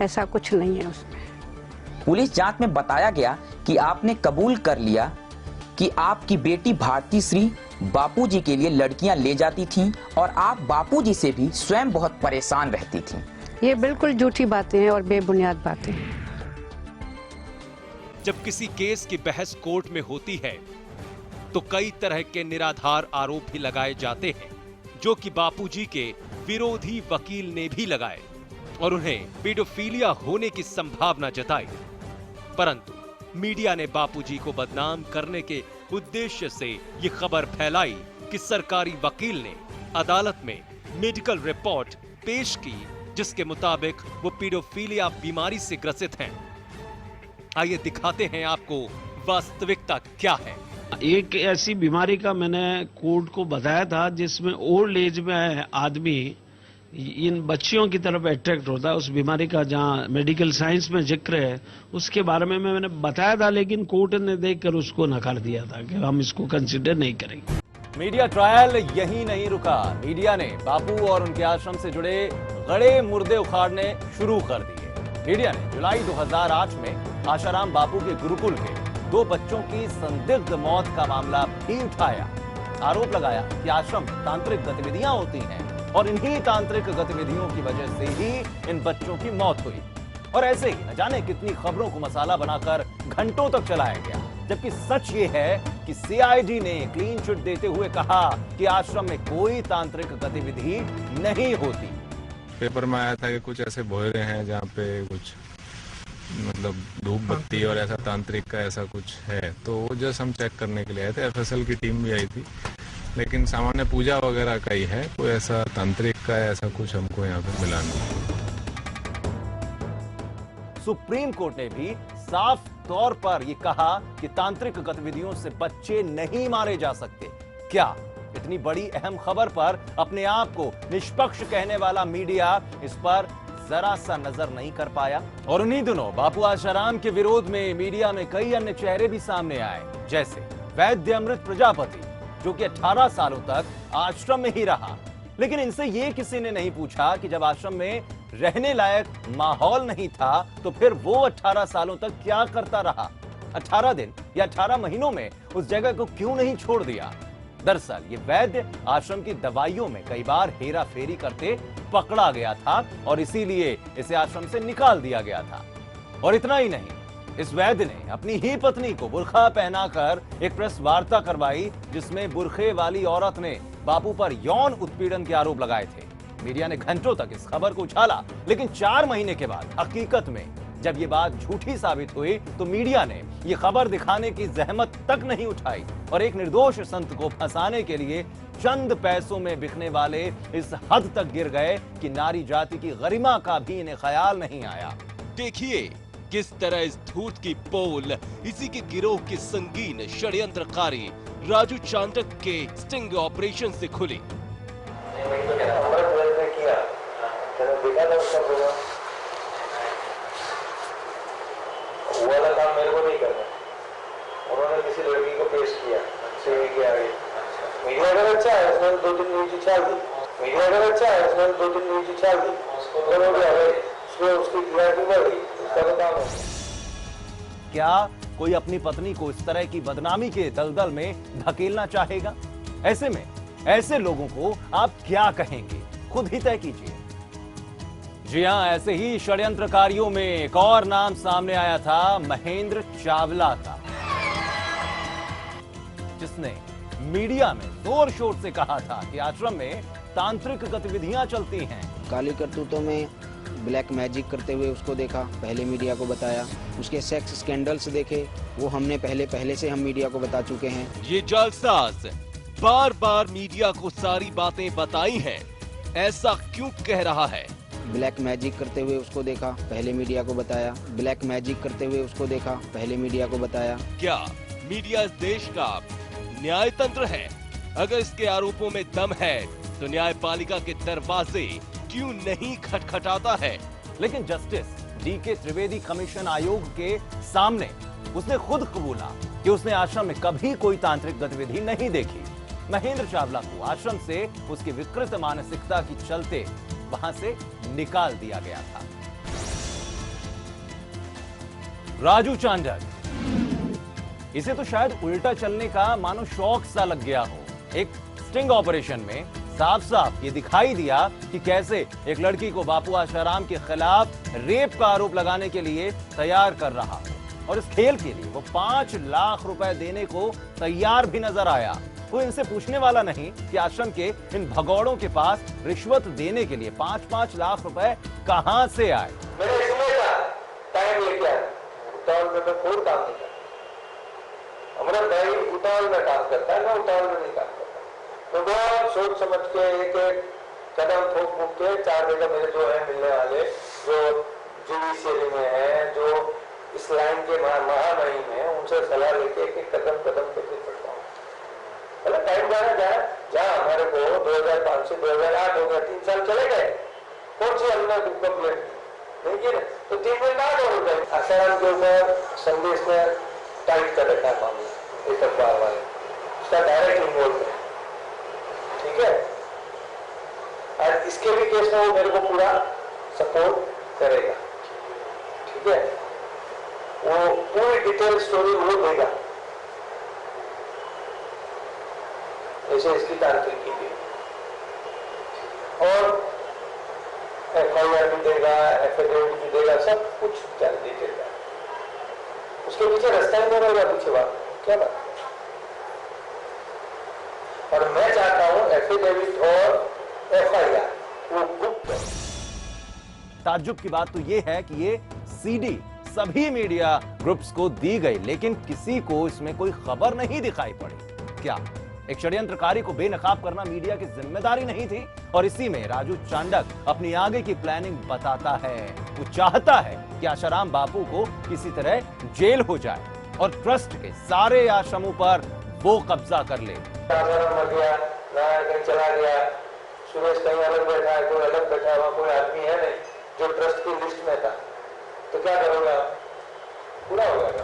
ऐसा कुछ नहीं है उसमें। पुलिस जांच में बताया गया कि आपने कबूल कर लिया कि आपकी बेटी भारती श्री बापूजी के लिए लड़कियां ले जाती थीं और आप बापूजी से भी स्वयं बहुत परेशान रहती थीं। ये बिल्कुल झूठी बातें हैं और बेबुनियाद बातें हैं। जब किसी केस की बहस कोर्ट में होती है तो कई तरह के निराधार आरोप भी लगाए जाते हैं, जो कि बापूजी के विरोधी वकील ने भी लगाए और उन्हें पेडोफिलिया होने की संभावना जताई। परंतु मीडिया ने बापूजी को बदनाम करने के उद्देश्य से ये खबर फैलाई कि सरकारी वकील ने अदालत में मेडिकल रिपोर्ट पेश की जिसके मुताबिक वो पेडोफिलिया बीमारी से ग्रसित हैं। आइए दिखाते हैं आपको वास्तविकता क्या है। एक ऐसी बीमारी का मैंने कोर्ट को बताया था जिसमें ओल्ड एज में आदमी इन बच्चियों की तरफ अट्रैक्ट होता है। उस बीमारी का जहां मेडिकल साइंस में जिक्र है उसके बारे में मैंने बताया था, लेकिन कोर्ट ने देखकर उसको नकार दिया था कि हम इसको कंसिडर नहीं करेंगे। मीडिया ट्रायल यहीं नहीं रुका। मीडिया ने बापू और उनके आश्रम से जुड़े गड़े मुर्दे उखाड़ने शुरू कर दिए। मीडिया ने जुलाई 2008 में आशाराम बापू के गुरुकुल के 2 बच्चों की संदिग्ध मौत का मामला भी उठाया। आरोप लगाया कि आश्रम में तांत्रिक गतिविधियां होती हैं और इन्हीं तांत्रिक गतिविधियों की वजह से ही इन बच्चों की मौत हुई। और ऐसे ही न जाने कितनी खबरों को मसाला बनाकर घंटों तक चलाया गया, जबकि सच ये है कि सीआईडी ने क्लीन चिट देते हुए कहा कि आश्रम में कोई तांत्रिक गतिविधि नहीं होती। पेपर में आया था कि कुछ ऐसे भोरे हैं जहाँ पे कुछ मतलब धूप बत्ती और ऐसा तांत्रिक का ऐसा कुछ है, तो वो जस्ट हम चेक करने के लिए आए थे। एफएसएल की टीम भी आई थी, लेकिन सामान्य पूजा वगैरह का ही है, कोई ऐसा तांत्रिक का ऐसा कुछ हमको यहाँ पे मिला नहीं। सुप्रीम कोर्ट ने भी साफ तौर पर यह कहा कि तांत्रिक गतिविधियों से बच्चे नहीं मारे जा सकते। क्या इतनी बड़ी अहम खबर पर अपने आप को निष्पक्ष कहने वाला मीडिया इस पर जरा सा नजर नहीं कर पाया? और उन्हीं दिनों बापू आशाराम के विरोध में मीडिया में कई अन्य चेहरे भी सामने आए, जैसे वैद्य अमृत प्रजापति, जो कि 18 सालों तक आश्रम में ही रहा। लेकिन इनसे ये किसी ने नहीं पूछा कि जब आश्रम में रहने लायक माहौल नहीं था तो फिर वो 18 सालों तक क्या करता रहा? 18 दिन या 18 महीनों में उस जगह को क्यों नहीं छोड़ दिया? दरअसल ये वैद्य आश्रम की दवाइयों में कई बार हेरा फेरी करते पकड़ा गया था और इसीलिए इसे आश्रम से निकाल दिया गया था। और इतना ही नहीं, इस वैद्य ने अपनी ही पत्नी को बुर्खा पहनाकर एक प्रेस वार्ता करवाई, जिसमें बुर्खे वाली औरत ने बापू पर यौन उत्पीड़न के आरोप लगाए थे। मीडिया ने घंटों तक इस खबर को उछाला, लेकिन 4 महीने के बाद हकीकत में जब ये बात झूठी साबित हुई तो मीडिया ने ये खबर दिखाने की जहमत तक नहीं उठाई और एक निर्दोष संत को फंसाने के लिए चंद पैसों में बिकने वाले इस हद तक गिर गए कि नारी जाति की गरिमा का भी इन्हें ख्याल नहीं आया। देखिए किस तरह इस धूर्त की पोल इसी के गिरोह के संगीन षड्यंत्रकारी राजू चांडक के स्टिंग ऑपरेशन से खुली। वो वाला काम मेरे को नहीं करना। उन्होंने किसी लड़की को पेश किया सीवी के आगे। मीडिया अगर अच्छा है उसने 2-3 न्यूज छाल दी। मीडिया अगर अच्छा है उसने 2-3 न्यूज छाल दी। उसकी टीआरपी बढ़ गई, उसका तो काम है। क्या कोई अपनी पत्नी को इस तरह की बदनामी के दलदल में धकेलना चाहेगा? ऐसे में ऐसे लोगों को आप क्या कहेंगे, खुद ही तय कीजिए। जी हां, ऐसे ही षड्यंत्रकारियों में एक और नाम सामने आया था, महेंद्र चावला का, जिसने मीडिया में जोर शोर से कहा था कि आश्रम में तांत्रिक गतिविधियां चलती हैं। काली करतूतों में ब्लैक मैजिक करते हुए उसको देखा, पहले मीडिया को बताया। उसके सेक्स स्कैंडल्स देखे, वो हमने पहले से हम मीडिया को बता चुके हैं। ये जालसाज बार बार मीडिया को सारी बातें बताई हैं, ऐसा क्यों कह रहा है? ब्लैक मैजिक करते हुए उसको देखा, पहले मीडिया को बताया। ब्लैक मैजिक करते हुए उसको देखा, पहले मीडिया को बताया। क्या मीडिया इस देश का न्याय तंत्र है? अगर इसके आरोपों में दम है तो न्यायपालिका के दरवाजे क्यों नहीं खटखटाता है? लेकिन जस्टिस डीके त्रिवेदी कमीशन आयोग के सामने उसने खुद कबूला कि उसने आश्रम में कभी कोई तांत्रिक गतिविधि नहीं देखी। महेंद्र चावला को आश्रम से उसकी विकृत मानसिकता की चलते वहां से निकाल दिया गया था। राजू चांडक, इसे तो शायद उल्टा चलने का मानो शौक सा लग गया हो। एक स्टिंग ऑपरेशन में साफ साफ ये दिखाई दिया कि कैसे एक लड़की को बापू आशाराम के खिलाफ रेप का आरोप लगाने के लिए तैयार कर रहा हो, और इस खेल के लिए वो 5 लाख रुपए देने को तैयार भी नजर आया। वो इनसे पूछने वाला नहीं कि आश्रम के इन भगौड़ों के पास रिश्वत देने के लिए 5-5 लाख रुपए कहां से आए। मैंने इसमें का टाइम लेके आया, उतावल में मैं कोई काम नहीं करता। अमृत भाई उतावल में काम करता है, मैं उतावल में नहीं काम करता। तो बहुत सोच समझ के एक कदम ठोक फूक के 4 जगह मेरे जो है मिलने वाले, जो जुडिशियरी में है, जो इस लाइन के महामहिम है, उनसे सलाह लेके एक कदम पे फिर चलता हूँ। मतलब टाइम जाना जहाँ हमारे को 2005 से 2008 हो गया, 3 साल चले गए। कौन सी हमने कंप्लेंट नहीं की ना, तो 3 दिन बाद हो गए। आसाराम के ऊपर संदेश ने टाइट कर रखा है मामला, एक अखबार वाले उसका डायरेक्ट इन्वॉल्व है, ठीक है। और इसके भी केस में वो मेरे को पूरा सपोर्ट करेगा, ठीक है। वो पूरी डिटेल स्टोरी वो देगा, ऐसे इसकी तांत्रिक की थी, और FIR भी देगा, एफिडेविट भी देगा, सब कुछ डिटेल देगा। उसके पीछे रास्ता ही नहीं रहेगा, पीछे बात क्या बात। और मैं चाहता हूं एफिडेविट और FIR वो गुप्त है। ताज्जुब की बात तो ये है कि ये CD सभी मीडिया ग्रुप्स को दी गई, लेकिन किसी को इसमें कोई खबर नहीं दिखाई पड़ी। क्या एक षड्यंत्रकारी को बेनकाब करना मीडिया की जिम्मेदारी नहीं थी? और इसी में राजू चांडक अपनी आगे की प्लानिंग बताता है। वो चाहता है कि आशाराम बापू को किसी तरह जेल हो जाए और ट्रस्ट के सारे आश्रमों पर वो कब्जा कर ले। मर गया, नारायण कहीं चला गया, सुरेश कहीं अलग बैठा है, कोई अलग बैठा है, वहां कोई आदमी है नहीं जो ट्रस्ट की लिस्ट में था, तो क्या करोगे आप? पूरा हो जाएगा।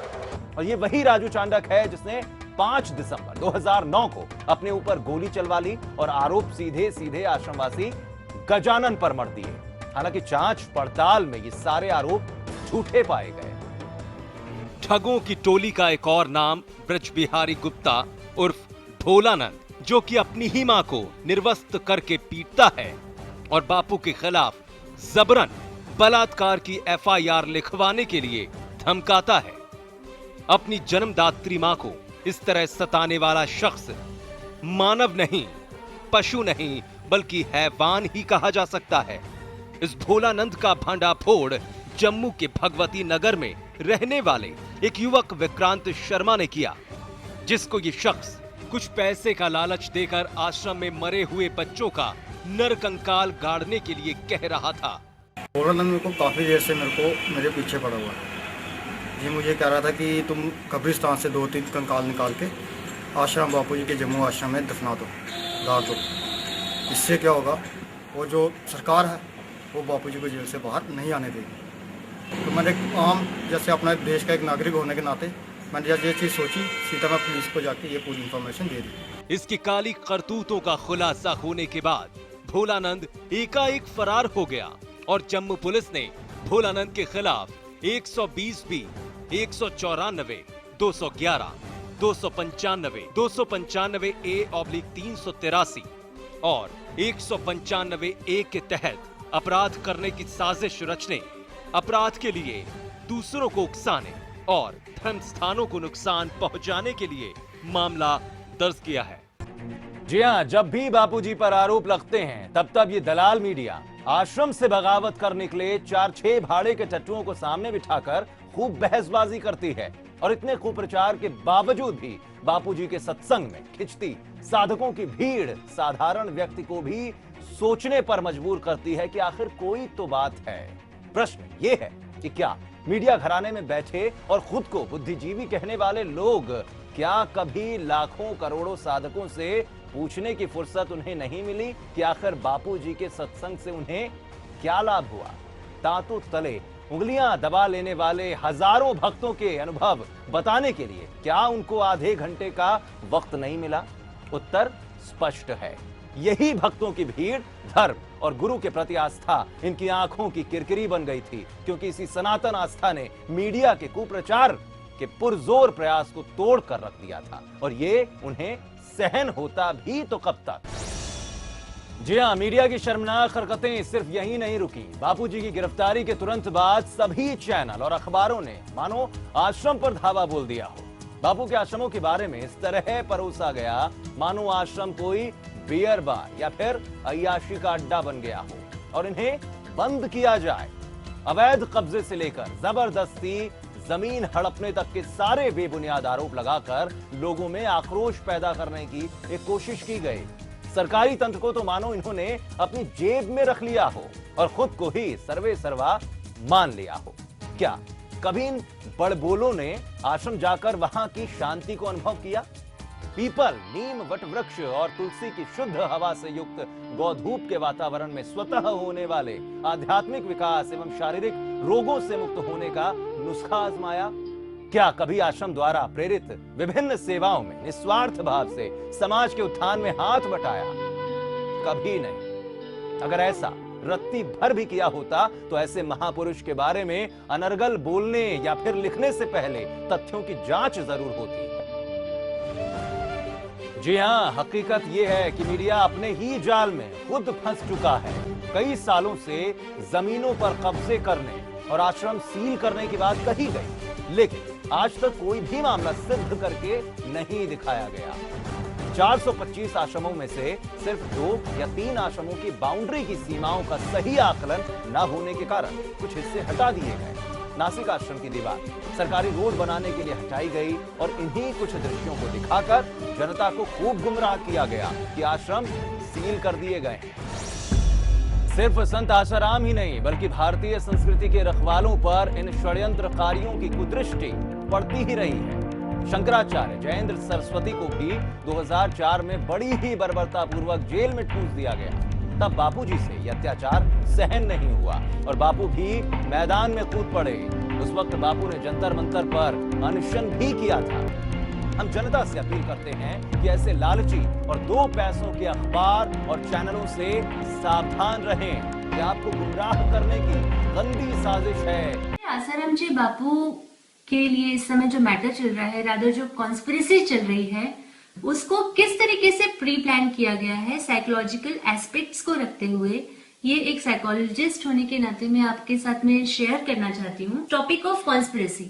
और ये वही राजू चांडक है जिसने 5 दिसंबर 2009 को अपने ऊपर गोली चलवा ली और आरोप सीधे सीधे आश्रमवासी गजानन पर मर दिए। हालांकि जांच पड़ताल में ये सारे आरोप झूठे पाए गए। ठगों की टोली का एक और नाम ब्रजबिहारी गुप्ता उर्फ भोलानंद, जो कि अपनी ही मां को निर्वस्त्र करके पीटता है और बापू के खिलाफ जबरन बलात्कार की FIR लिखवाने के लिए धमकाता है। अपनी जन्मदात्री मां को इस तरह सताने वाला शख्स मानव नहीं, पशु नहीं, बल्कि हैवान ही कहा जा सकता है। इस भोलानंद का भांडाफोड़ जम्मू के भगवती नगर में रहने वाले एक युवक विक्रांत शर्मा ने किया, जिसको ये शख्स कुछ पैसे का लालच देकर आश्रम में मरे हुए बच्चों का नरकंकाल गाड़ने के लिए कह रहा था। भोलानंद मेरे को काफ़ी देर से मेरे पीछे पड़ा हुआ है। ये मुझे कह रहा था कि तुम कब्रिस्तान से 2-3 कंकाल निकाल के आश्रम बापू जी के जम्मू आश्रम में दफना दो, गाड़ दो। इससे क्या होगा, वो जो सरकार है वो बापू जी को जेल से बाहर नहीं आने देगी। तो मैंने आम जैसे अपना देश का एक नागरिक होने के नाते मैंने जब ये चीज़ सोची, सीधा मैं पुलिस को जाके ये पूरी इंफॉर्मेशन दे दी। इसकी काली करतूतों का खुलासा होने के बाद भोलानंद एकाएक फरार हो गया और जम्मू पुलिस ने भोलानंद के खिलाफ 120B, 194, 211, 295, 295A/383 और 195A के तहत अपराध करने की साजिश रचने, अपराध के लिए दूसरों को उकसाने और धर्म स्थानों को नुकसान पहुंचाने के लिए मामला दर्ज किया है। जी हां, जब भी बापूजी पर आरोप लगते हैं तब ये दलाल मीडिया आश्रम से बगावत कर निकले 4-6 भाड़े के टट्टुओं को सामने बिठाकर खूब बहसबाजी करती है और इतने कुप्रचार के बावजूद भी बापूजी के सत्संग में खिंचती साधकों की भीड़ साधारण व्यक्ति को भी सोचने पर मजबूर करती है कि आखिर कोई तो बात है। प्रश्न ये है कि क्या मीडिया घराने में बैठे और खुद को बुद्धिजीवी कहने वाले लोग क्या कभी लाखों करोड़ों साधकों से पूछने की फुर्सत उन्हें नहीं मिली कि आखिर बापूजी के सत्संग से उन्हें क्या लाभ हुआ? दांतों तले उंगलियां दबा लेने वाले हजारों भक्तों के अनुभव बताने के लिए क्या उनको आधे घंटे का वक्त नहीं मिला? उत्तर स्पष्ट है। यही भक्तों की भीड़ धर्म और गुरु के प्रति आस्था इनकी आंखों की किरकिरी बन गई थी, क्योंकि इसी सनातन आस्था ने मीडिया के कुप्रचार के पुरजोर प्रयास को तोड़ कर रख दिया था और ये उन्हें सहन होता भी तो कब तक। जी हां, मीडिया की शर्मनाक हरकतें सिर्फ यही नहीं रुकी। बापूजी की गिरफ्तारी के तुरंत बाद सभी चैनल और अखबारों ने मानो आश्रम पर धावा बोल दिया हो। बापू के आश्रमों के बारे में इस तरह परोसा गया मानो आश्रम कोई बियर बार या फिर अय्याशी का अड्डा बन गया हो और इन्हें बंद किया जाए। अवैध कब्जे से लेकर जबरदस्ती जमीन हड़पने तक के सारे बेबुनियाद आरोप लगाकर लोगों में आक्रोश पैदा करने की एक कोशिश की गई। सरकारी तंत्र को तो मानो इन्होंने अपनी जेब में रख लिया हो और खुद को ही सर्वे सर्वा मान लिया हो। क्या कभी इन बड़बोलों ने आश्रम जाकर वहां की शांति को अनुभव किया? पीपल, नीम, वटवृक्ष और तुलसी की शुद्ध हवा से युक्त गौधूप के वातावरण में स्वतः होने वाले आध्यात्मिक विकास एवं शारीरिक रोगों से मुक्त होने का नुस्खा आजमाया? क्या कभी आश्रम द्वारा प्रेरित विभिन्न सेवाओं में निस्वार्थ भाव से समाज के उत्थान में हाथ बटाया? कभी नहीं। अगर ऐसा रत्ती भर भी किया होता तो ऐसे महापुरुष के बारे में अनर्गल बोलने या फिर लिखने से पहले तथ्यों की जांच जरूर होती। जी हां, हकीकत यह है कि मीडिया अपने ही जाल में खुद फंस चुका है। कई सालों से जमीनों पर कब्जे करने और आश्रम सील करने की बात कही गई, लेकिन आज तक कोई भी मामला सिद्ध करके नहीं दिखाया गया। 425 आश्रमों में से सिर्फ 2 या 3 आश्रमों की बाउंड्री की सीमाओं का सही आकलन न होने के कारण कुछ हिस्से हटा दिए गए। नासिक आश्रम की दीवार सरकारी रोड बनाने के लिए हटाई गई और इन्हीं कुछ दृश्यों को दिखाकर जनता को खूब गुमराह किया गया कि आश्रम सील कर दिए गए हैं। सिर्फ संत आसाराम ही नहीं बल्कि भारतीय संस्कृति के रखवालों पर इन षड्यंत्रकारियों की कुदृष्टि पड़ती ही रही है। शंकराचार्य जयेंद्र सरस्वती को भी 2004 में बड़ी ही बर्बरता पूर्वक जेल में ठूंस दिया गया। तब बापूजी से यह अत्याचार सहन नहीं हुआ और बापू भी मैदान में कूद पड़े। उस वक्त बापू ने जंतर मंतर पर अनशन भी किया था। हम जनता से अपील करते हैं कि ऐसे लालची और 2 पैसों के अखबार और चैनलों से सावधान रहें। कि आपको गुमराह करने की गंदी साजिश है। आसाराम जी बापू के लिए इस समय जो मैटर चल रहा है, रादर जो कॉन्स्पिरेसी चल रही है, उसको किस तरीके से प्री प्लान किया गया है साइकोलॉजिकल एस्पेक्ट्स को रखते हुए, ये एक साइकोलॉजिस्ट होने के नाते मैं आपके साथ में शेयर करना चाहती हूँ। टॉपिक ऑफ कॉन्स्पिरेसी,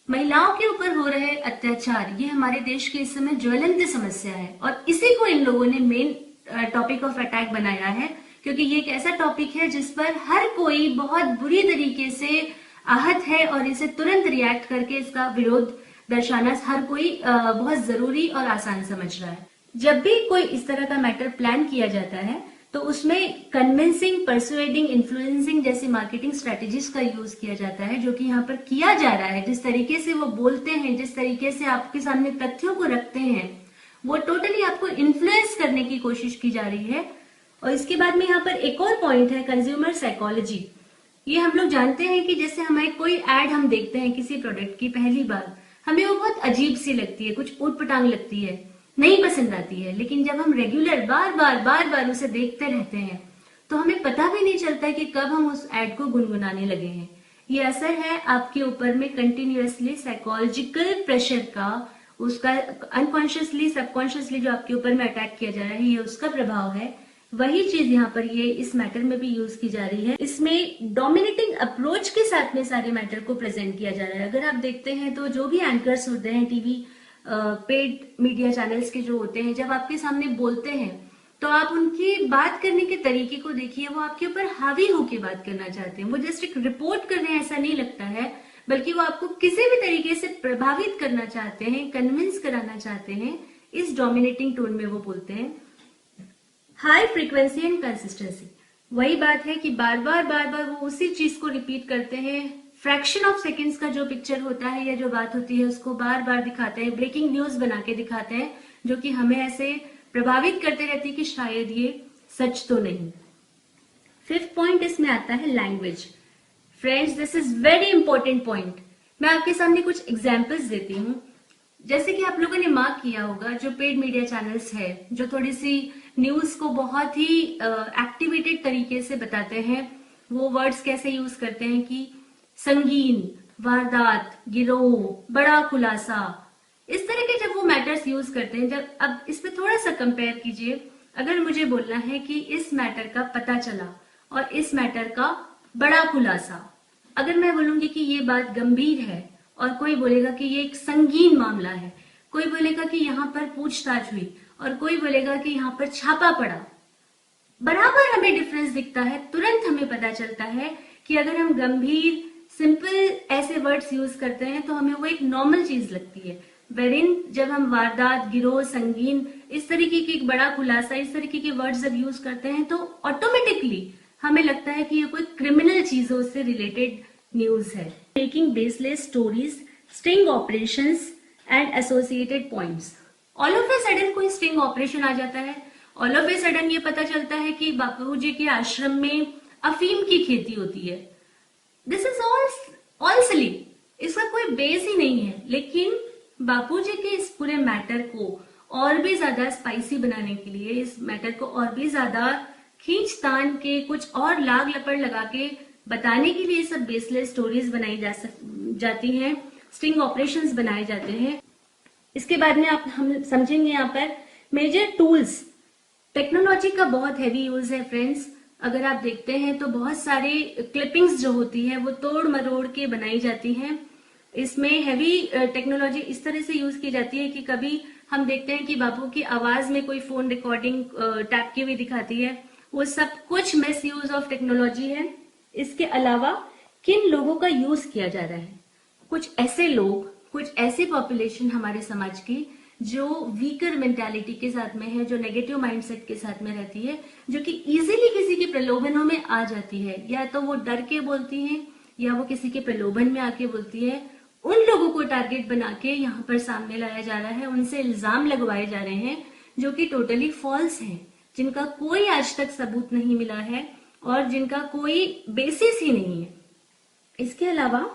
महिलाओं के ऊपर हो रहे अत्याचार, ये हमारे देश की इस समय ज्वलंत समस्या है और इसी को इन लोगों ने मेन टॉपिक ऑफ अटैक बनाया है, क्योंकि ये एक ऐसा टॉपिक है जिस पर हर कोई बहुत बुरी तरीके से आहत है और इसे तुरंत रिएक्ट करके इसका विरोध दर्शाना हर कोई बहुत जरूरी और आसान समझ रहा है। जब भी कोई इस तरह का मैटर प्लान किया जाता है तो उसमें कन्विंसिंग, परसुएडिंग, इन्फ्लुएंसिंग जैसी मार्केटिंग स्ट्रेटेजीज का यूज किया जाता है, जो कि यहाँ पर किया जा रहा है। जिस तरीके से वो बोलते हैं, जिस तरीके से आपके सामने तथ्यों को रखते हैं, वो टोटली आपको इन्फ्लुएंस करने की कोशिश की जा रही है। और इसके बाद में यहाँ पर एक और पॉइंट है, कंज्यूमर साइकोलॉजी। ये हम लोग जानते हैं कि जैसे हमारे कोई एड हम देखते हैं किसी प्रोडक्ट की, पहली बार हमें वो बहुत अजीब सी लगती है, कुछ ऊट-पटांग लगती है, नहीं पसंद आती है, लेकिन जब हम रेगुलर बार बार उसे देखते रहते हैं तो हमें पता भी नहीं चलता है कि कब हम उस एड को गुनगुनाने लगे हैं। ये असर है आपके ऊपर में कंटिन्यूअसली साइकोलॉजिकल प्रेशर का, उसका अनकॉन्शियसली, सबकॉन्शियसली जो आपके ऊपर में अटैक किया जा रहा है, ये उसका प्रभाव है। वही चीज यहाँ पर ये इस मैटर में भी यूज की जा रही है। इसमें डोमिनेटिंग अप्रोच के साथ में सारे मैटर को प्रेजेंट किया जा रहा है। अगर आप देखते हैं तो जो भी एंकर्स होते हैं टीवी पेड मीडिया चैनल्स के जो होते हैं, जब आपके सामने बोलते हैं तो आप उनकी बात करने के तरीके को देखिए, वो आपके ऊपर हावी होकर बात करना चाहते हैं, वो जस्ट एक रिपोर्ट कर रहे हैं ऐसा नहीं लगता है, बल्कि वो आपको किसी भी तरीके से प्रभावित करना चाहते हैं, कन्विंस कराना चाहते हैं। इस डोमिनेटिंग टोन में वो बोलते हैं। हाई फ्रीक्वेंसी एंड कंसिस्टेंसी, वही बात है कि बार बार वो उसी चीज को रिपीट करते हैं। फ्रैक्शन ऑफ सेकंड्स का जो पिक्चर होता है या जो बात होती है उसको बार बार दिखाते हैं, ब्रेकिंग न्यूज बना के दिखाते हैं, जो कि हमें ऐसे प्रभावित करते रहती है कि शायद ये सच तो नहीं। 5th पॉइंट इसमें आता है language. Friends, this is very important point. मैं आपके सामने कुछ एग्जाम्पल्स देती हूँ। जैसे कि आप लोगों ने मार्क किया होगा, जो पेड मीडिया चैनल्स है, जो थोड़ी सी न्यूज को बहुत ही एक्टिवेटेड तरीके से बताते हैं, वो वर्ड्स कैसे यूज करते हैं कि संगीन, वारदात, गिरोह, बड़ा खुलासा, इस तरह के जब वो मैटर्स यूज करते हैं। जब अब इस पे थोड़ा सा कंपेयर कीजिए, अगर मुझे बोलना है कि इस मैटर का पता चला और इस मैटर का बड़ा खुलासा, अगर मैं बोलूंगी कि ये बात गंभीर है और कोई बोलेगा कि ये एक संगीन मामला है, कोई बोलेगा कि यहाँ पर पूछताछ हुई और कोई बोलेगा कि यहाँ पर छापा पड़ा, बराबर हमें डिफरेंस दिखता है। तुरंत हमें पता चलता है कि अगर हम गंभीर सिंपल ऐसे वर्ड्स यूज करते हैं तो हमें वो एक नॉर्मल चीज लगती है, वेरिन जब हम वारदात, गिरोह, संगीन, इस तरीके की बड़ा खुलासा, इस तरीके के वर्ड्स जब यूज करते हैं तो ऑटोमेटिकली हमें लगता है कि ये कोई क्रिमिनल चीजों से रिलेटेड न्यूज है। Making baseless stories, sting operations and associated points. All of a sudden कोई स्टिंग ऑपरेशन आ जाता है, ऑल ऑफ ए सडन ये पता चलता है कि बापूजी के आश्रम में अफीम की खेती होती है। दिस इज ऑल सिली, इसका कोई बेस ही नहीं है। लेकिन बापूजी के इस पूरे मैटर को और भी ज्यादा स्पाइसी बनाने के लिए, इस मैटर को और भी ज्यादा खींचतान के, कुछ और लाग लपड़ लगा के बताने के लिए सब बेसलेस स्टोरीज बनाई जाती हैं, स्टिंग ऑपरेशंस बनाए जाते हैं। इसके बाद में हम समझेंगे यहाँ पर मेजर टूल्स। टेक्नोलॉजी का बहुत हैवी यूज है फ्रेंड्स। अगर आप देखते हैं तो बहुत सारे क्लिपिंग्स जो होती है वो तोड़ मरोड़ के बनाई जाती हैं। इसमें हैवी टेक्नोलॉजी इस तरह से यूज की जाती है कि कभी हम देखते हैं कि बापू की आवाज में कोई फोन रिकॉर्डिंग टैप की हुई दिखाती है, वो सब कुछ मिस यूज ऑफ टेक्नोलॉजी है। इसके अलावा किन लोगों का यूज किया जा रहा है, कुछ ऐसे लोग, कुछ ऐसी पॉपुलेशन हमारे समाज की जो वीकर मेंटालिटी के साथ में है, जो नेगेटिव माइंडसेट के साथ में रहती है, जो कि इजीली किसी के प्रलोभनों में आ जाती है, या तो वो डर के बोलती हैं या वो किसी के प्रलोभन में आके बोलती है। उन लोगों को टारगेट बना के यहाँ पर सामने लाया जा रहा है, उनसे इल्जाम लगवाए जा रहे हैं जो कि टोटली फॉल्स हैं, जिनका कोई आज तक सबूत नहीं मिला है और जिनका कोई बेसिस ही नहीं है। इसके अलावा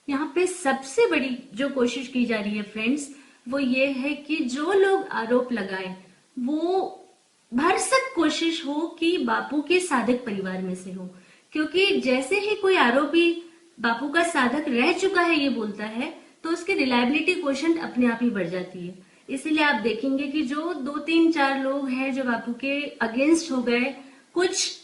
यहाँ पे सबसे बड़ी जो कोशिश की जा रही है फ्रेंड्स, वो ये है कि जो लोग आरोप लगाएं वो भरसक कोशिश हो कि बापू के साधक परिवार में से हो, क्योंकि जैसे ही कोई आरोपी बापू का साधक रह चुका है ये बोलता है तो उसकी रिलायबिलिटी क्वोशंट अपने आप ही बढ़ जाती है। इसीलिए आप देखेंगे कि जो 2-3-4 लोग हैं जो बापू के अगेंस्ट हो गए, कुछ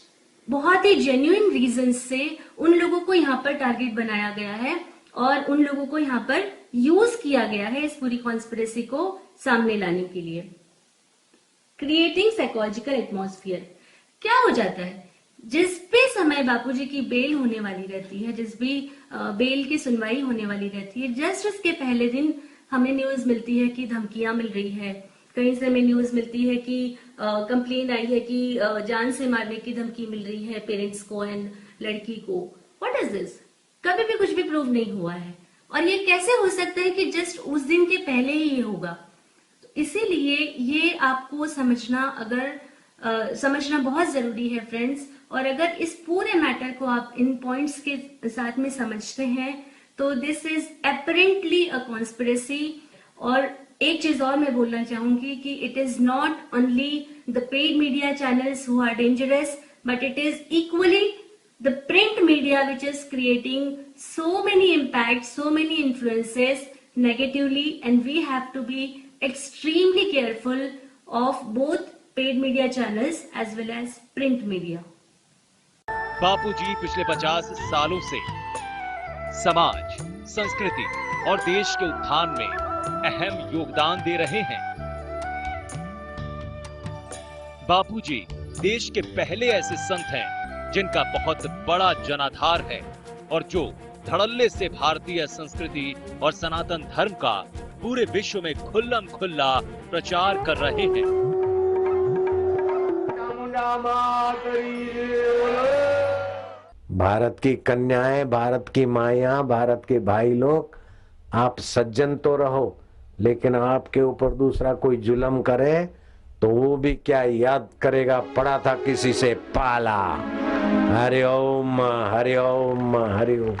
बहुत ही जेन्युइन रीजन से उन लोगों को यहाँ पर टारगेट बनाया गया है और उन लोगों को यहाँ पर यूज किया गया है इस पूरी कॉन्स्पिरेसी को सामने लाने के लिए। Creating psychological atmosphere. क्या हो जाता है, जिस भी समय बापूजी की बेल होने वाली रहती है, जिस भी बेल की सुनवाई होने वाली रहती है, जस्ट उसके पहले दिन हमें न्यूज मिलती है कि धमकियां मिल रही है, कहीं से हमें न्यूज मिलती है कि कंप्लेन आई है कि जान से मारने की धमकी मिल रही है पेरेंट्स को एंड लड़की को। What is this? कभी भी कुछ भी प्रूव नहीं हुआ है और ये कैसे हो सकता है कि जस्ट उस दिन के पहले ही ये होगा। तो इसीलिए ये आपको समझना बहुत जरूरी है फ्रेंड्स। और अगर इस पूरे मैटर को आप इन पॉइंट्स के साथ में समझते हैं तो this is apparently a conspiracy. और एक चीज और मैं बोलना चाहूंगी कि it is not only the paid media channels who are dangerous, but it is equally the print media which is creating so many impacts, so many influences negatively, and we have to be extremely careful of both paid media channels as well as print media. बापूजी पिछले 50 सालों से समाज, संस्कृति और देश के उत्थान में अहम योगदान दे रहे हैं। बापूजी देश के पहले ऐसे संत हैं जिनका बहुत बड़ा जनाधार है और जो धड़ल्ले से भारतीय संस्कृति और सनातन धर्म का पूरे विश्व में खुल्लम खुल्ला प्रचार कर रहे हैं। भारत की कन्याएं, भारत की माया, भारत के भाई लोग, आप सज्जन तो रहो, लेकिन आपके ऊपर दूसरा कोई जुल्म करे तो वो भी क्या याद करेगा, पड़ा था किसी से पाला। हरि ओम, हरि ओम, हरि ओम।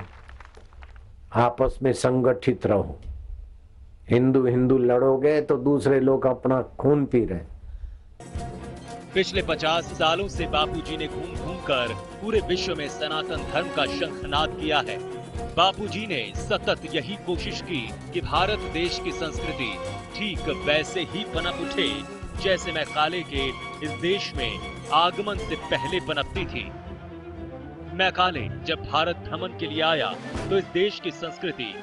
आपस में संगठित रहो। हिंदू हिंदू लड़ोगे तो दूसरे लोग अपना खून पी रहे। पिछले 50 सालों से बापूजी ने घूम घूम कर पूरे विश्व में सनातन धर्म का शंखनाद किया है। बापूजी ने सतत यही कोशिश की कि भारत देश की संस्कृति ठीक वैसे ही पनप उठे जैसे मैकाले के इस देश में आगमन से पहले पनपती थी। मैकाले जब भारत भ्रमण के लिए आया तो इस देश की संस्कृति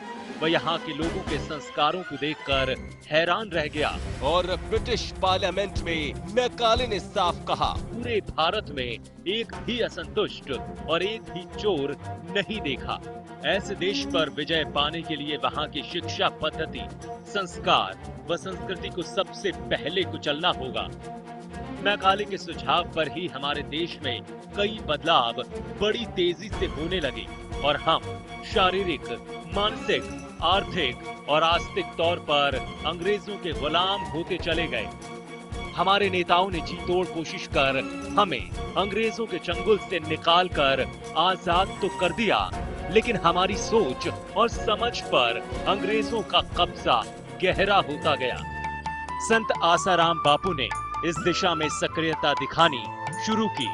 व यहाँ के लोगों के संस्कारों को देखकर हैरान रह गया और ब्रिटिश पार्लियामेंट में मैकाले ने साफ कहा, पूरे भारत में एक भी असंतुष्ट और एक भी चोर नहीं देखा। ऐसे देश पर विजय पाने के लिए वहाँ की शिक्षा पद्धति, संस्कार व संस्कृति को सबसे पहले कुचलना होगा। मैकाले के सुझाव पर ही हमारे देश में कई बदलाव बड़ी तेजी से होने लगे और हम शारीरिक, मानसिक, आर्थिक और आस्तिक तौर पर अंग्रेजों के गुलाम होते चले गए। हमारे नेताओं ने जी तोड़ कोशिश कर हमें अंग्रेजों के चंगुल से निकालकर आजाद तो कर दिया, लेकिन हमारी सोच और समझ पर अंग्रेजों का कब्जा गहरा होता गया। संत आसाराम बापू ने इस दिशा में सक्रियता दिखानी शुरू की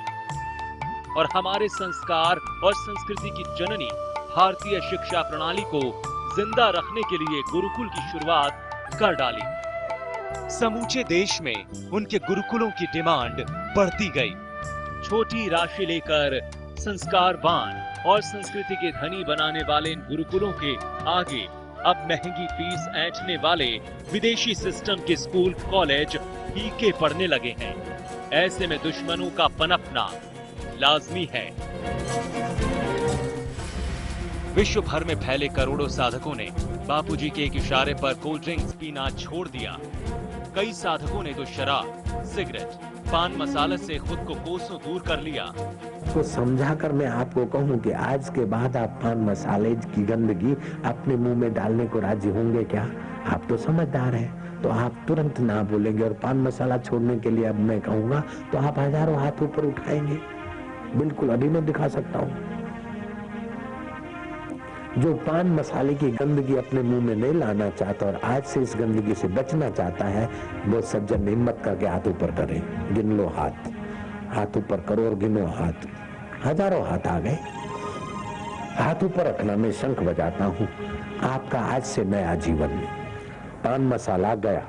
और हमारे संस्कार और संस्कृति की जननी भारतीय शिक्षा प्रणाली को जिंदा रखने के लिए गुरुकुल की शुरुआत कर डाली। समूचे देश में उनके गुरुकुलों की डिमांड बढ़ती गई। छोटी राशि लेकर संस्कारवान और संस्कृति के धनी बनाने वाले इन गुरुकुलों के आगे अब महंगी फीस ऐंठने वाले विदेशी सिस्टम के स्कूल कॉलेज फीके पड़ने लगे हैं। ऐसे में दुश्मनों का पनपना लाजमी है। विश्व भर में फैले करोड़ों साधकों ने बापूजी के एक इशारे पर कोल्ड ड्रिंक्स पीना छोड़ दिया। कई साधकों ने तो शराब, सिगरेट, पान मसाला से खुद को कोसों दूर कर लिया। तो समझाकर मैं आपको कहूं कि आज के बाद आप पान मसाले की गंदगी अपने मुंह में डालने को राजी होंगे क्या? आप तो समझदार हैं, तो आप तुरंत ना बोलेंगे और पान मसाला छोड़ने के लिए अब मैं कहूंगा तो आप हजारों हाथ ऊपर उठाएंगे। बिल्कुल अभी मैं दिखा सकता हूं। जो पान मसाले की गंदगी अपने मुंह में नहीं लाना चाहता और आज से इस गंदगी से बचना चाहता है, वो सज्जन हिम्मत करके हाथ ऊपर करे। गिन लो हाथ, हाथ ऊपर करो और गिनो हाथ। हजारों हाथ आ गए। हाथ ऊपर रखना, मैं शंख बजाता हूँ। आपका आज से नया जीवन। पान मसाला गया।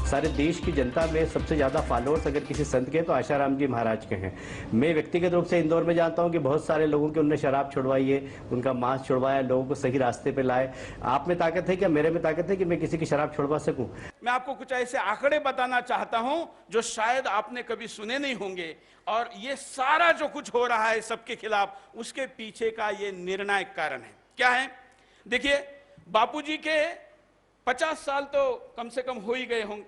सारे देश की जनता में सबसे ज्यादा फॉलोअर्स अगर किसी संत के तो आशाराम जी महाराज के हैं। मैं व्यक्तिगत रूप से इंदौर में जानता हूं कि बहुत सारे लोगों के उन्होंने शराब छुड़वाई है, उनका मांस छुड़वाया, लोगों को सही रास्ते पे लाए। आप में ताकत है क्या? मेरे में ताकत है कि मैं किसी की शराब छुड़वा सकूं? मैं आपको कुछ ऐसे आंकड़े बताना चाहता हूं जो शायद आपने कभी सुने नहीं होंगे, और ये सारा जो कुछ हो रहा है सबके खिलाफ, उसके पीछे का ये निर्णायक कारण है। क्या है? देखिए, बापूजी के 50 साल तो कम से कम हो ही गए होंगे,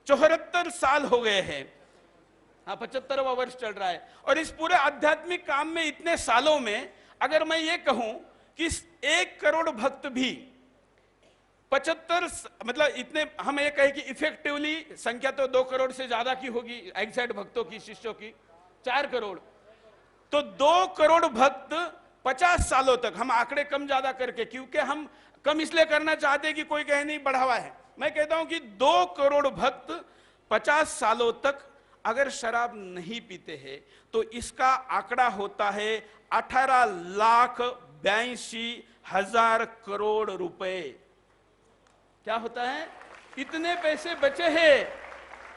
74 साल हो गए हैं। हाँ, 75वां वर्ष चल रहा है। और इस पूरे आध्यात्मिक काम में इतने सालों में अगर मैं ये कहूं कि 1 करोड़ भक्त भी 75, मतलब इतने, हम ये कहें कि इफेक्टिवली संख्या तो 2 करोड़ से ज्यादा की होगी, एग्जैक्ट भक्तों की, शिष्यों की 4 करोड़, तो 2 करोड़ भक्त 50 सालों तक, हम आंकड़े कम ज्यादा करके, क्योंकि हम कम इसलिए करना चाहते हैं कि कोई कहे नहीं बढ़ावा है, मैं कहता हूं कि 2 करोड़ भक्त 50 सालों तक अगर शराब नहीं पीते हैं तो इसका आंकड़ा होता है 18,82,000 करोड़ रुपए। क्या होता है? इतने पैसे बचे हैं।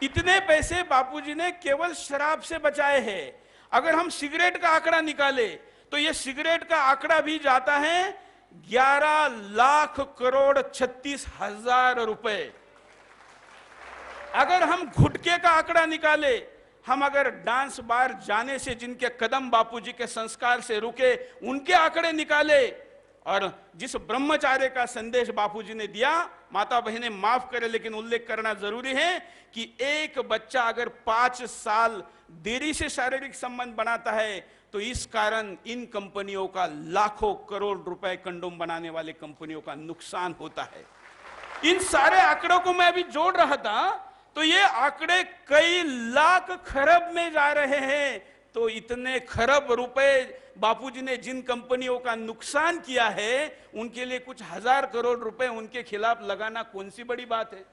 इतने पैसे बापूजी ने केवल शराब से बचाए हैं। अगर हम सिगरेट का आंकड़ा निकाले तो यह सिगरेट का आंकड़ा भी जाता है 11,36,00,000 रुपए। अगर हम घुटके का आंकड़ा निकाले, हम अगर डांस बार जाने से जिनके कदम बापूजी के संस्कार से रुके उनके आंकड़े निकाले, और जिस ब्रह्मचार्य का संदेश बापूजी ने दिया, माता बहनें माफ करें लेकिन उल्लेख करना जरूरी है कि एक बच्चा अगर 5 साल देरी से शारीरिक संबंध बनाता है तो इस कारण इन कंपनियों का लाखों करोड़ रुपए कंडोम बनाने वाले कंपनियों का नुकसान होता है। इन सारे आंकड़ों को मैं अभी जोड़ रहा था तो ये आंकड़े कई लाख खरब में जा रहे हैं। तो इतने खरब रुपए बापूजी ने जिन कंपनियों का नुकसान किया है उनके लिए कुछ 1000 करोड़ रुपए उनके खिलाफ लगाना कौन सी बड़ी बात है।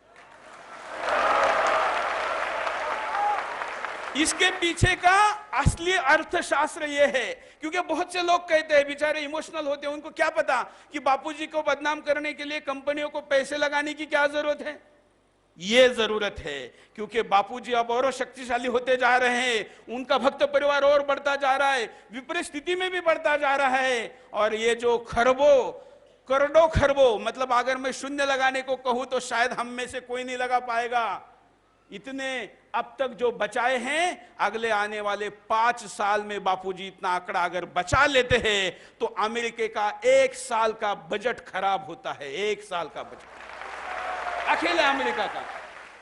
इसके पीछे का असली अर्थशास्त्र यह है, क्योंकि बहुत से लोग कहते हैं, बेचारे इमोशनल होते हैं, उनको क्या पता कि बापूजी को बदनाम करने के लिए कंपनियों को पैसे लगाने की क्या जरूरत है। ये जरूरत है क्योंकि बापूजी अब और शक्तिशाली होते जा रहे हैं, उनका भक्त परिवार और बढ़ता जा रहा है, विपरीत स्थिति में भी बढ़ता जा रहा है। और ये जो करोड़ों खरबों, मतलब अगर मैं शून्य लगाने को कहूं तो शायद हम में से कोई नहीं लगा पाएगा, इतने अब तक जो बचाए हैं, अगले आने वाले 5 साल में बापूजी इतना आंकड़ा अगर बचा लेते हैं तो अमेरिका का 1 साल का बजट खराब होता है। 1 साल का बजट अकेले अमेरिका का।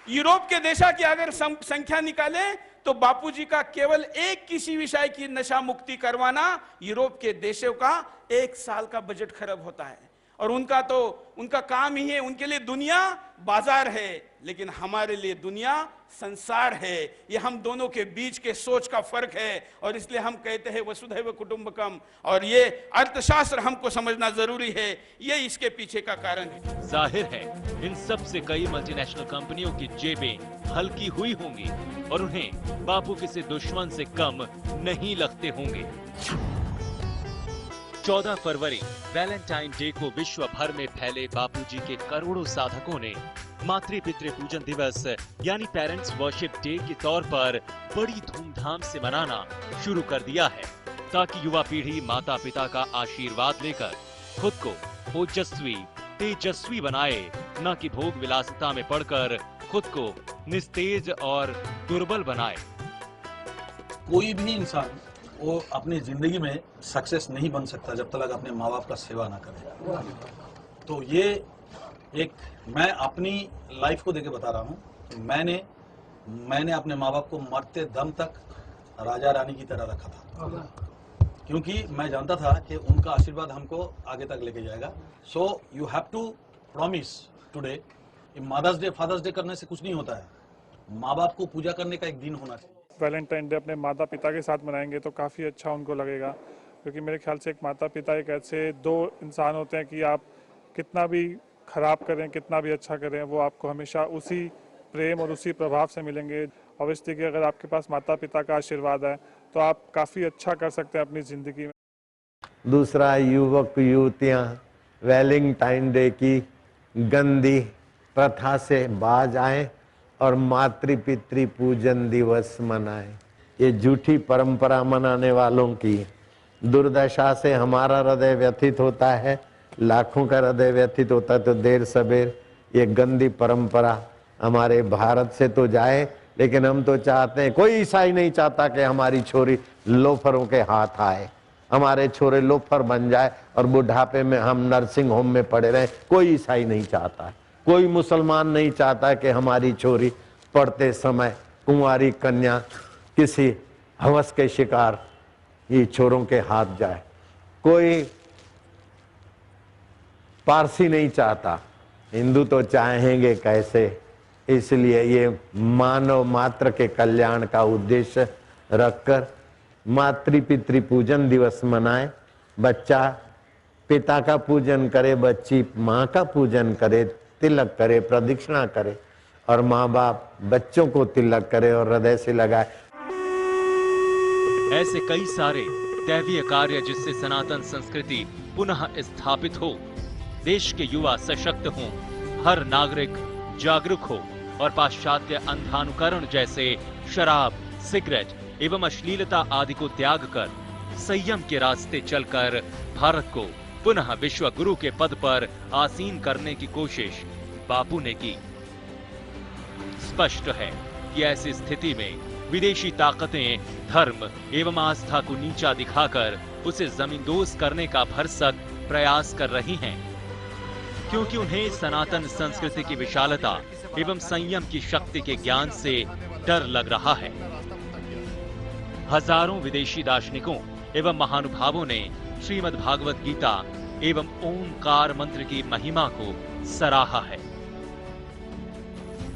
यूरोप के देशों की अगर संख्या निकाले तो बापूजी का केवल एक किसी विषय की नशा मुक्ति करवाना यूरोप के देशों का 1 साल का बजट खराब होता है। और उनका काम ही है, उनके लिए दुनिया बाजार है लेकिन हमारे लिए दुनिया संसार है। ये हम दोनों के बीच के सोच का फर्क है और इसलिए हम कहते हैं वसुधैव कुटुंबकम, और ये अर्थशास्त्र हमको समझना जरूरी है। ये इसके पीछे का कारण है। जाहिर है इन सब से कई मल्टीनेशनल कंपनियों की जेबें हल्की हुई होंगी और उन्हें बापू किसी दुश्मन से कम नहीं लगते होंगे। 14 फरवरी वैलेंटाइन डे को विश्व भर में फैले बापूजी के करोड़ों साधकों ने मातृ पितृ पूजन दिवस यानी पेरेंट्स वर्शिप डे के तौर पर बड़ी धूमधाम से मनाना शुरू कर दिया है, ताकि युवा पीढ़ी माता पिता का आशीर्वाद लेकर खुद को ओजस्वी तेजस्वी बनाए, न कि भोग विलासिता में पड़कर खुद को निस्तेज और दुर्बल बनाए। कोई भी इंसान वो अपनी जिंदगी में सक्सेस नहीं बन सकता जब तक अपने माँ बाप का सेवा ना करे। तो ये एक मैं अपनी लाइफ को देके बता रहा हूँ कि मैंने अपने माँ बाप को मरते दम तक राजा रानी की तरह रखा था, क्योंकि मैं जानता था कि उनका आशीर्वाद हमको आगे तक लेके जाएगा। So you have to promise today, mother's day father's day करने से कुछ नहीं होता है, माँ बाप को पूजा करने का एक दिन होना चाहिए। वैलेंटाइन डे अपने माता पिता के साथ मनाएंगे तो काफ़ी अच्छा उनको लगेगा, क्योंकि मेरे ख्याल से एक माता पिता एक ऐसे 2 इंसान होते हैं कि आप कितना भी खराब करें कितना भी अच्छा करें वो आपको हमेशा उसी प्रेम और उसी प्रभाव से मिलेंगे। ऑब्वियसली कि अगर आपके पास माता पिता का आशीर्वाद है तो आप काफ़ी अच्छा कर सकते हैं अपनी ज़िंदगी में। दूसरा, युवक युवतियाँ वैलेंटाइन डे की गंदी प्रथा से बाज आए और मातृ पितृ पूजन दिवस मनाएं। ये झूठी परंपरा मनाने वालों की दुर्दशा से हमारा हृदय व्यथित होता है, लाखों का हृदय व्यथित होता है। तो देर सबेर ये गंदी परंपरा हमारे भारत से तो जाए, लेकिन हम तो चाहते हैं, कोई ईसाई नहीं चाहता कि हमारी छोरी लोफरों के हाथ आए, हमारे छोरे लोफर बन जाए और बुढ़ापे में हम नर्सिंग होम में पड़े रहें। कोई ईसाई नहीं चाहता है, कोई मुसलमान नहीं चाहता कि हमारी छोरी पढ़ते समय कुंवारी कन्या किसी हवस के शिकार ये छोरों के हाथ जाए। कोई पारसी नहीं चाहता, हिंदू तो चाहेंगे कैसे। इसलिए ये मानव मात्र के कल्याण का उद्देश्य रखकर मातृ पितृ पूजन दिवस मनाए। बच्चा पिता का पूजन करे, बच्ची माँ का पूजन करे, तिलक करे, प्रदक्षिणा करे, और माँ बाप बच्चों को तिलक करे और हृदय से लगाए। ऐसे कई सारे दैवीय कार्य जिससे सनातन संस्कृति पुनः स्थापित हो, देश के युवा सशक्त हों, हर नागरिक जागरूक हो और पाश्चात्य अंधानुकरण जैसे शराब, सिगरेट एवं अश्लीलता आदि को त्याग कर संयम के रास्ते चलकर भारत को पुनः विश्व गुरु के पद पर आसीन करने की कोशिश बापू ने की। स्पष्ट है कि ऐसी स्थिति में विदेशी ताकतें धर्म एवं आस्था को नीचा दिखाकर उसे जमींदोज करने का भरसक प्रयास कर रही हैं, क्योंकि उन्हें सनातन संस्कृति की विशालता एवं संयम की शक्ति के ज्ञान से डर लग रहा है। हजारों विदेशी दार्शनिकों एवं महानुभावों ने श्रीमद् भागवत गीता एवं ओंकार मंत्र की महिमा को सराहा है,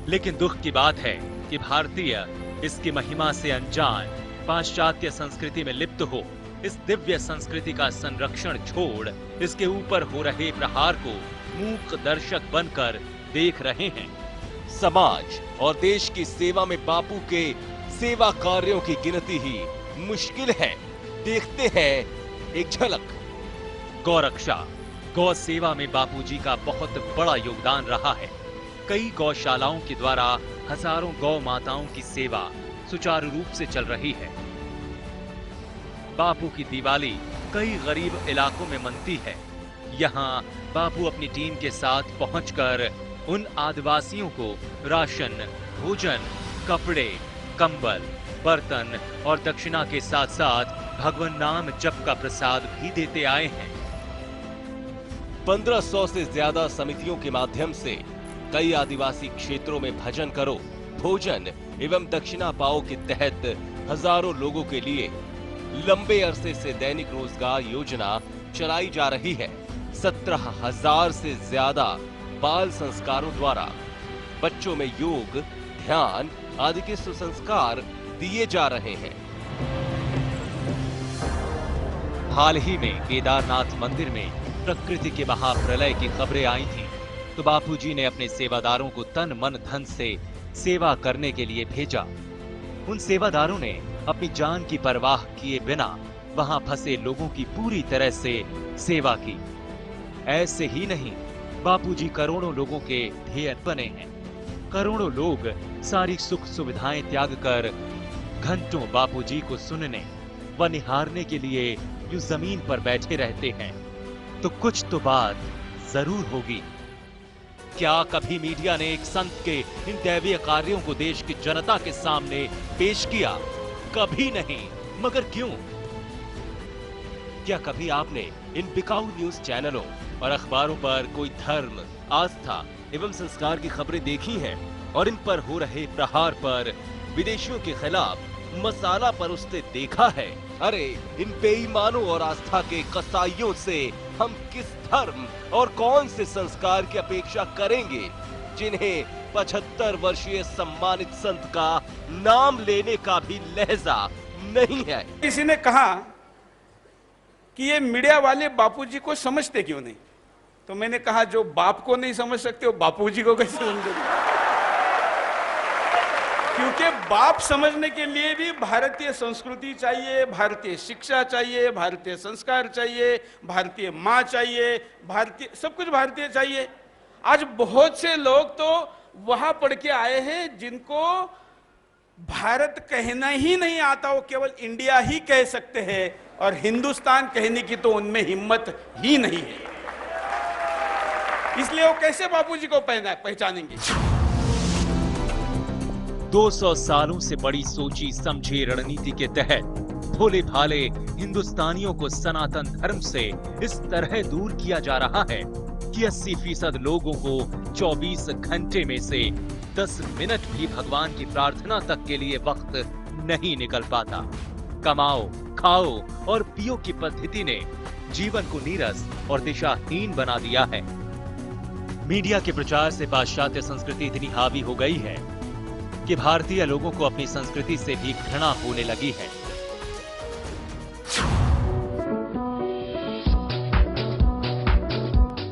लेकिन दुख की बात है कि भारतीय इसकी महिमा से अनजान, पाश्चात्य संस्कृति में लिप्त हो इस दिव्य संस्कृति का संरक्षण छोड़ इसके ऊपर हो रहे प्रहार को मूक दर्शक बनकर देख रहे हैं। समाज और देश की सेवा में बापू के सेवा कार्यों की गिनती ही मुश्किल है। देखते हैं एक झलक। गौरक्षा, गौ सेवा में बापूजी का बहुत बड़ा योगदान रहा है। कई गौशालाओं के द्वारा हजारों गौ माताओं की सेवा सुचारू रूप से चल रही है। बापू की दिवाली कई गरीब इलाकों में मनती है। यहाँ बापू अपनी टीम के साथ पहुंचकर उन आदिवासियों को राशन, भोजन, कपड़े, कंबल, बर्तन और दक्षिणा के साथ साथ भगवान नाम जप का प्रसाद भी देते आए हैं। 1500 से ज्यादा समितियों के माध्यम से कई आदिवासी क्षेत्रों में भजन करो, भोजन एवं दक्षिणा पाओ के तहत हजारों लोगों के लिए लंबे अरसे से दैनिक रोजगार योजना चलाई जा रही है। 17,000 से ज्यादा बाल संस्कारों द्वारा बच्चों में योग, ध्यान आदि के सुसंस्कार दिए जा रहे हैं। हाल ही में केदारनाथ मंदिर में प्रकृति के महाप्रलय की खबरें आई थीं, तो बापूजी ने अपने सेवादारों को तन मन धन से सेवा करने के लिए भेजा। उन सेवादारों ने अपनी जान की परवाह किए बिना वहां फंसे लोगों की पूरी तरह से सेवा की। ऐसे ही नहीं, बापूजी करोड़ों लोगों के ध्येय बने हैं। करोड़ों लोग सारी सुख सुविधाएं त्याग कर घंटों बापूजी को सुनने व निहारने के लिए यूं जमीन पर बैठे रहते हैं। तो कुछ तो बात जरूर होगी। क्या कभी मीडिया ने एक संत के इन दैवीय कार्यों को देश की जनता के सामने पेश किया? कभी नहीं। मगर क्यों? क्या कभी आपने इन बिकाऊ न्यूज चैनलों और अखबारों पर कोई धर्म, आस्था एवं संस्कार की खबरें देखी हैं और इन पर हो रहे प्रहार पर विदेशियों के खिलाफ मसाला परोसते देखा है? अरे इन बेईमानों और आस्था के कसाईयों से हम किस धर्म और कौन से संस्कार की अपेक्षा करेंगे, जिन्हें 75 वर्षीय सम्मानित संत का नाम लेने का भी लहजा नहीं है। किसी ने कहा कि ये मीडिया वाले बापूजी को समझते क्यों नहीं, तो मैंने कहा जो बाप को नहीं समझ सकते वो बापूजी को कैसे समझेंगे? क्योंकि बाप समझने के लिए भी भारतीय संस्कृति चाहिए, भारतीय शिक्षा चाहिए, भारतीय संस्कार चाहिए, भारतीय माँ चाहिए, भारतीय सब कुछ भारतीय चाहिए। आज बहुत से लोग तो वहां पढ़ के आए हैं जिनको भारत कहना ही नहीं आता, वो केवल इंडिया ही कह सकते हैं और हिंदुस्तान कहने की तो उनमें हिम्मत ही नहीं है। इसलिए वो कैसे बापूजी को पहचानेंगे? 200 सालों से बड़ी सोची समझी रणनीति के तहत भोले भाले हिंदुस्तानियों को सनातन धर्म से इस तरह दूर किया जा रहा है कि 80% लोगों को 24 घंटे में से 10 मिनट भी भगवान की प्रार्थना तक के लिए वक्त नहीं निकल पाता। कमाओ, खाओ और पियो की पद्धति ने जीवन को नीरस और दिशाहीन बना दिया है। मीडिया के प्रचार से पाश्चात्य संस्कृति इतनी हावी हो गई है कि भारतीय लोगों को अपनी संस्कृति से भी घृणा होने लगी है।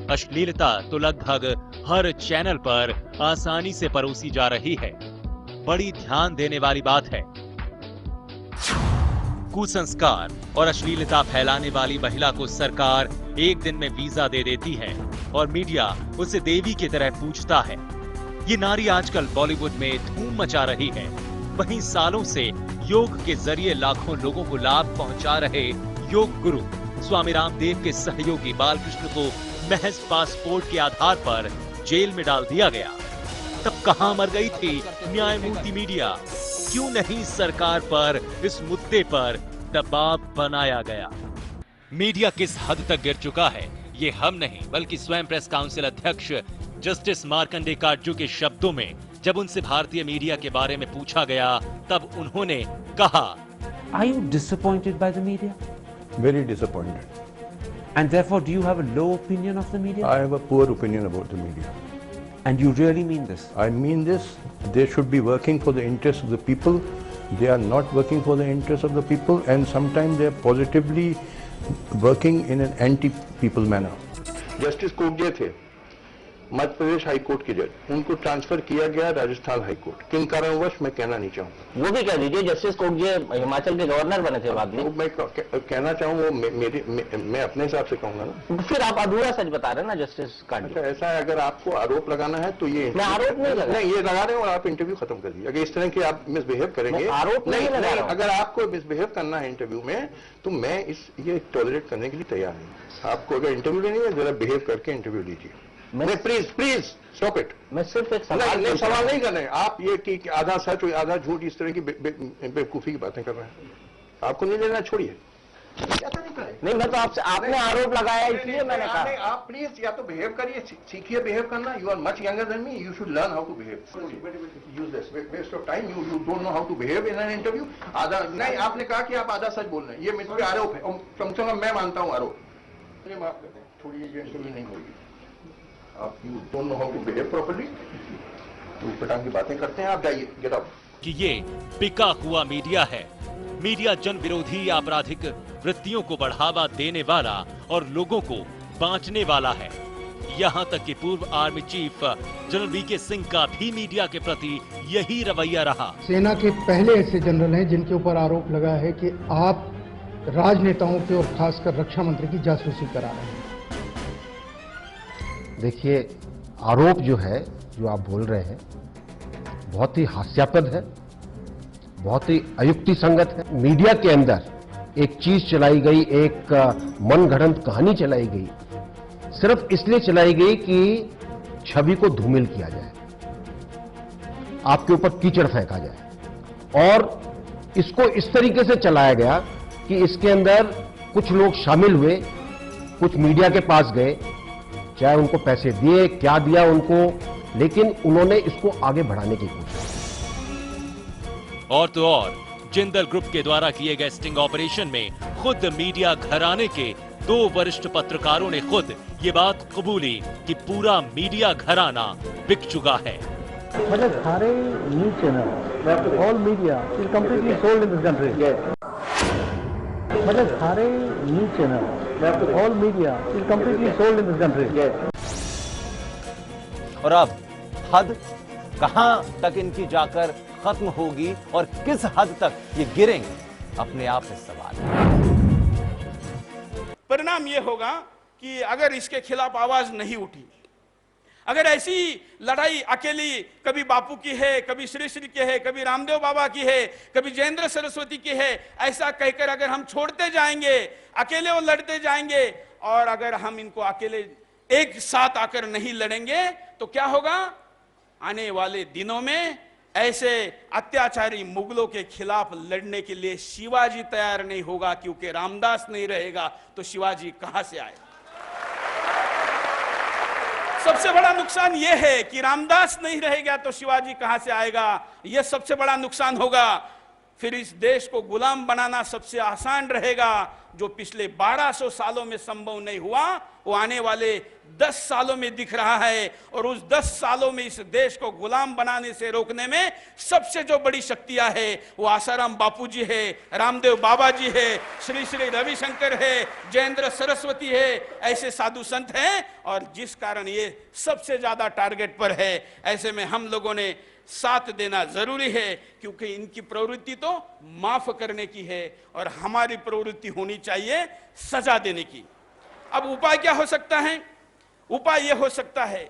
अश्लीलता तो लगभग हर चैनल पर आसानी से परोसी जा रही है। बड़ी ध्यान देने वाली बात है। कुसंस्कार और अश्लीलता फैलाने वाली महिला को सरकार एक दिन में वीजा दे देती है और मीडिया उसे देवी की तरह पूजता है। ये नारी आजकल बॉलीवुड में धूम मचा रही है। वहीं सालों से योग के जरिए लाखों लोगों को लाभ पहुंचा रहे योग गुरु स्वामी रामदेव के सहयोगी बालकृष्ण को महज पासपोर्ट के आधार पर जेल में डाल दिया गया, तब कहां मर गई थी न्यायमूर्ति मीडिया? क्यों नहीं सरकार पर इस मुद्दे पर दबाव बनाया गया? मीडिया किस हद तक गिर चुका है, ये हम नहीं बल्कि स्वयं प्रेस काउंसिल अध्यक्ष जस्टिस मार्कंडे काटजू के शब्दों में जब उनसे भारतीय मीडिया के बारे में पूछा गया, तब उन्होंने कहा, Are you disappointed by the media? Very disappointed. And therefore, do you have a low opinion of the media? I have a poor opinion about the media. And you really mean this? I mean this. They should be working for the interests of the people. They are not working for the interests of the people, and sometimes they are positively working in an anti-people manner. Justice Kogje थे मध्य प्रदेश हाई कोर्ट के जज, उनको ट्रांसफर किया गया राजस्थान हाई कोर्ट। किन कारणवश मैं कहना नहीं चाहूँगा। वो भी कह दीजिए, जस्टिस कोगजे हिमाचल के गवर्नर बने थे बाद में। मैं कहना चाहूँ वो मैं अपने हिसाब से कहूँगा ना। फिर आप अधूरा सच बता रहे हैं ना जस्टिस काटजू। अच्छा, ऐसा है, अगर आपको आरोप लगाना है तो ये मैं आरोप नहीं लगा, नहीं ये लगा रहे हो और आप इंटरव्यू खत्म कर दीजिए। अगर इस तरह के आप मिसबिहेव करेंगे, आरोप नहीं लगा रहा हूं। अगर आपको मिसबिहेव करना है इंटरव्यू में तो मैं ये टॉलरेट करने के लिए तैयार नहीं। आपको अगर इंटरव्यू लेनी है जरा बिहेव करके इंटरव्यू लीजिए। नहीं, प्लीज स्टॉप इट। मैं सिर्फ एक सवाल नहीं सवाल नहीं कर रहे हैं आप, ये कि आधा सच और आधा झूठ इस तरह की बेवकूफी की बातें कर रहे हैं। आपको नहीं लेना, छोड़िए। नहीं, मैं तो आपने आरोप लगाया इसलिए मैंने कहा। आप प्लीज या तो बिहेव करिए, सीखिए बिहेव करना। You are much younger than me, you should learn how to behave. Use this waste of time, you don't know how to behave in an interview. आधा नहीं, आपने कहा कि आप आधा सच बोल रहे हैं, ये मुझ पर आरोप है। कम से कम मैं मानता हूँ आरोप। माफ करते हैं, थोड़ी ये इंटरव्यू नहीं होगी। आप you don't know how to behave properly, तो पटांग की बातें करते हैं। आप जाइए, गेट आउट। कि ये बिका हुआ मीडिया है। मीडिया जन विरोधी आपराधिक वृत्तियों को बढ़ावा देने वाला और लोगों को बांटने वाला है। यहाँ तक कि पूर्व army chief general VK Singh का भी मीडिया के प्रति यही रवैया रहा। सेना के पहले ऐसे जनरल हैं जिनके ऊपर आरोप लगा है कि आप राजनेताओं के और खासकर रक्षा मंत्री की जासूसी करा रहे हैं। देखिए, आरोप जो है, जो आप बोल रहे हैं, बहुत ही हास्यास्पद है, बहुत ही अयुक्ति संगत है। मीडिया के अंदर एक चीज चलाई गई, एक मनगढ़ंत कहानी चलाई गई, सिर्फ इसलिए चलाई गई कि छवि को धूमिल किया जाए, आपके ऊपर कीचड़ फेंका जाए। और इसको इस तरीके से चलाया गया कि इसके अंदर कुछ लोग शामिल हुए, कुछ मीडिया के पास गए, चाहे उनको पैसे दिए, क्या दिया उनको, लेकिन उन्होंने इसको आगे बढ़ाने की कोशिश। और तो और जिंदल ग्रुप के द्वारा किए गए स्टिंग ऑपरेशन में खुद मीडिया घराने के 2 वरिष्ठ पत्रकारों ने खुद ये बात कबूली कि पूरा मीडिया घराना बिक चुका है। मतलब सारे news channel, all media is completely sold in this country. मतलब सारे news channel, all media is completely sold in this country. और अब हद कहां तक इनकी जाकर खत्म होगी और किस हद तक ये गिरेंगे, अपने आप में सवाल है। परिणाम ये होगा कि अगर इसके खिलाफ आवाज नहीं उठी, अगर ऐसी लड़ाई अकेली कभी बापू की है, कभी श्री श्री की है, कभी रामदेव बाबा की है, कभी जयेंद्र सरस्वती की है, ऐसा कहकर अगर हम छोड़ते जाएंगे, अकेले वो लड़ते जाएंगे, और अगर हम इनको अकेले एक साथ आकर नहीं लड़ेंगे तो क्या होगा? आने वाले दिनों में ऐसे अत्याचारी मुगलों के खिलाफ लड़ने के लिए शिवाजी तैयार नहीं होगा, क्योंकि रामदास नहीं रहेगा तो शिवाजी कहां से आएगा? सबसे बड़ा नुकसान यह है कि रामदास नहीं रहेगा तो शिवाजी कहां से आएगा? यह सबसे बड़ा नुकसान होगा। फिर इस देश को गुलाम बनाना सबसे आसान रहेगा। जो पिछले 1200 सालों में संभव नहीं हुआ, वो आने वाले 10 सालों में दिख रहा है। और उस 10 सालों में इस देश को गुलाम बनाने से रोकने में सबसे जो बड़ी शक्तियां है वो आसाराम बापू जी है, रामदेव बाबा जी है, श्री श्री रविशंकर है, जयेंद्र सरस्वती है, ऐसे साधु संत हैं। और जिस कारण ये सबसे ज्यादा टारगेट पर है, ऐसे में हम लोगों ने साथ देना जरूरी है, क्योंकि इनकी प्रवृत्ति तो माफ करने की है और हमारी प्रवृत्ति होनी चाहिए सजा देने की। अब उपाय क्या हो सकता है? उपाय यह हो सकता है,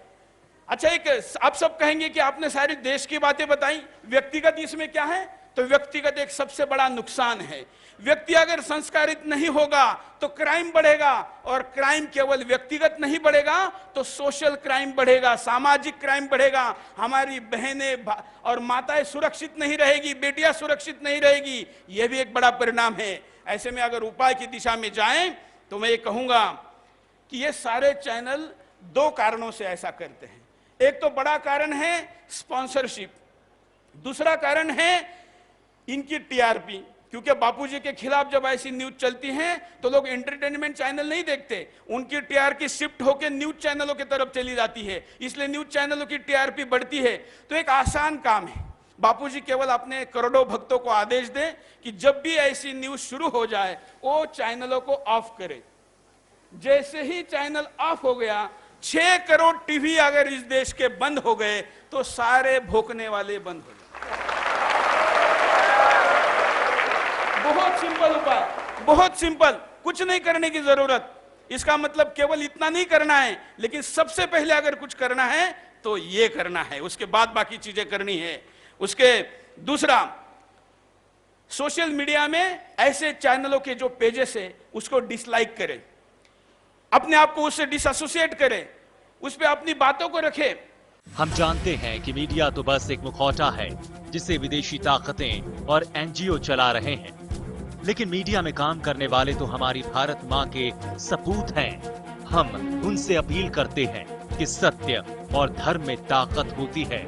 अच्छा, एक आप सब कहेंगे कि आपने सारी देश की बातें बताई, व्यक्तिगत इसमें क्या है? तो व्यक्तिगत एक सबसे बड़ा नुकसान है। व्यक्ति अगर संस्कारित नहीं होगा तो क्राइम बढ़ेगा, और क्राइम केवल व्यक्तिगत नहीं बढ़ेगा तो सोशल क्राइम बढ़ेगा, सामाजिक क्राइम बढ़ेगा। हमारी बहनें और माताएं सुरक्षित नहीं रहेगी, बेटियां सुरक्षित नहीं रहेगी, यह भी एक बड़ा परिणाम है। ऐसे में अगर उपाय की दिशा में जाएं तो मैं ये कहूंगा कि ये सारे चैनल दो कारणों से ऐसा करते हैं। एक तो बड़ा कारण है स्पॉन्सरशिप, दूसरा कारण है इनकी टीआरपी। क्योंकि बापूजी के खिलाफ जब ऐसी न्यूज चलती हैं तो लोग एंटरटेनमेंट चैनल नहीं देखते, उनकी टीआरपी शिफ्ट होकर न्यूज चैनलों की तरफ चली जाती है, इसलिए न्यूज चैनलों की टीआरपी बढ़ती है। तो एक आसान काम है, बापूजी केवल अपने करोड़ों भक्तों को आदेश दें कि जब भी ऐसी न्यूज शुरू हो जाए वो चैनलों को ऑफ करे। जैसे ही चैनल ऑफ हो गया, 6 करोड़ टीवी अगर इस देश के बंद हो गए तो सारे भोंकने वाले बंद हो गए। बहुत सिंपल उपाय, बहुत सिंपल, कुछ नहीं करने की जरूरत। इसका मतलब केवल इतना नहीं करना है, लेकिन सबसे पहले अगर कुछ करना है तो ये करना है, उसके बाद बाकी चीजें करनी है। उसके दूसरा, सोशल मीडिया में ऐसे चैनलों के जो पेजेस है उसको डिसलाइक करें, अपने आप को उससे डिसएसोसिएट करें, उस पर अपनी बातों को रखें। हम जानते हैं कि मीडिया तो बस एक मुखौटा है जिसे विदेशी ताकतें और एनजीओ चला रहे हैं, लेकिन मीडिया में काम करने वाले तो हमारी भारत माँ के सपूत हैं। हम उनसे अपील करते हैं कि सत्य और धर्म में ताकत होती है।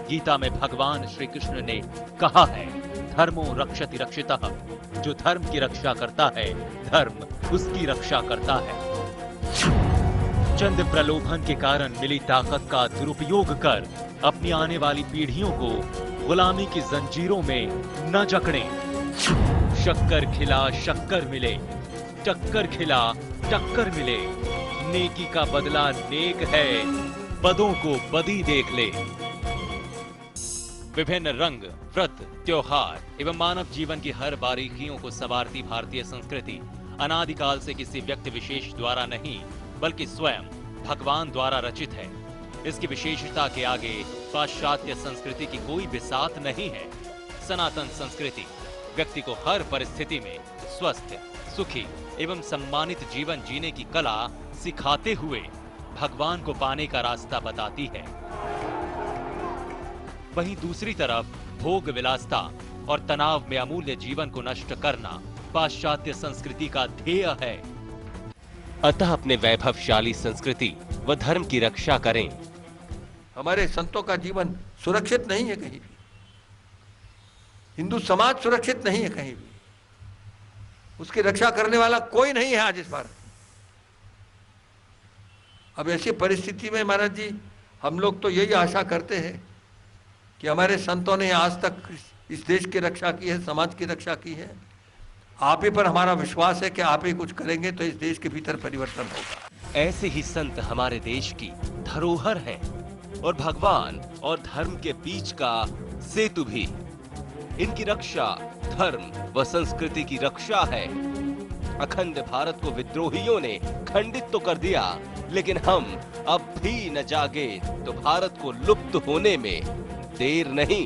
गीता में भगवान श्री कृष्ण ने कहा है, धर्मो रक्षति रक्षितः, जो धर्म की रक्षा करता है धर्म उसकी रक्षा करता है। चंद प्रलोभन के कारण मिली ताकत का दुरुपयोग कर अपनी आने वाली पीढ़ियों को गुलामी की जंजीरों में न जकड़ें। शक्कर खिला शक्कर मिले, टक्कर खिला टक्कर मिले, नेकी का बदला नेक है, बदों को बदी देख ले। विभिन्न रंग, व्रत, त्योहार एवं मानव जीवन की हर बारीकियों को संवारती भारतीय संस्कृति अनादिकाल से किसी व्यक्ति विशेष द्वारा नहीं बल्कि स्वयं भगवान द्वारा रचित है। इसकी विशेषता के आगे पाश्चात्य संस्कृति की कोई बिसात नहीं है। सनातन संस्कृति व्यक्ति को हर परिस्थिति में स्वस्थ, सुखी एवं सम्मानित जीवन जीने की कला सिखाते हुए भगवान को पाने का रास्ता बताती है। वहीं दूसरी तरफ भोग विलासता और तनाव में अमूल्य जीवन को नष्ट करना पाश्चात्य संस्कृति का ध्येय है। अतः अपने वैभवशाली संस्कृति व धर्म की रक्षा करें। हमारे संतों का जीवन सुरक्षित नहीं है कहीं भी, हिंदू समाज सुरक्षित नहीं है कहीं भी, उसकी रक्षा करने वाला कोई नहीं है आज इस बार। अब ऐसी परिस्थिति में महाराज जी, हम लोग तो यही आशा करते हैं कि हमारे संतों ने आज तक इस देश की रक्षा की है, समाज की रक्षा की है। आप ही पर हमारा विश्वास है कि आप ही कुछ करेंगे तो इस देश के भीतर परिवर्तन होगा। ऐसे ही संत हमारे देश की धरोहर है और भगवान और धर्म के बीच का सेतु भी। इनकी रक्षा धर्म व संस्कृति की रक्षा है। अखंड भारत को विद्रोहियों ने खंडित तो कर दिया, लेकिन हम अब भी न जागे तो भारत को लुप्त होने में देर नहीं।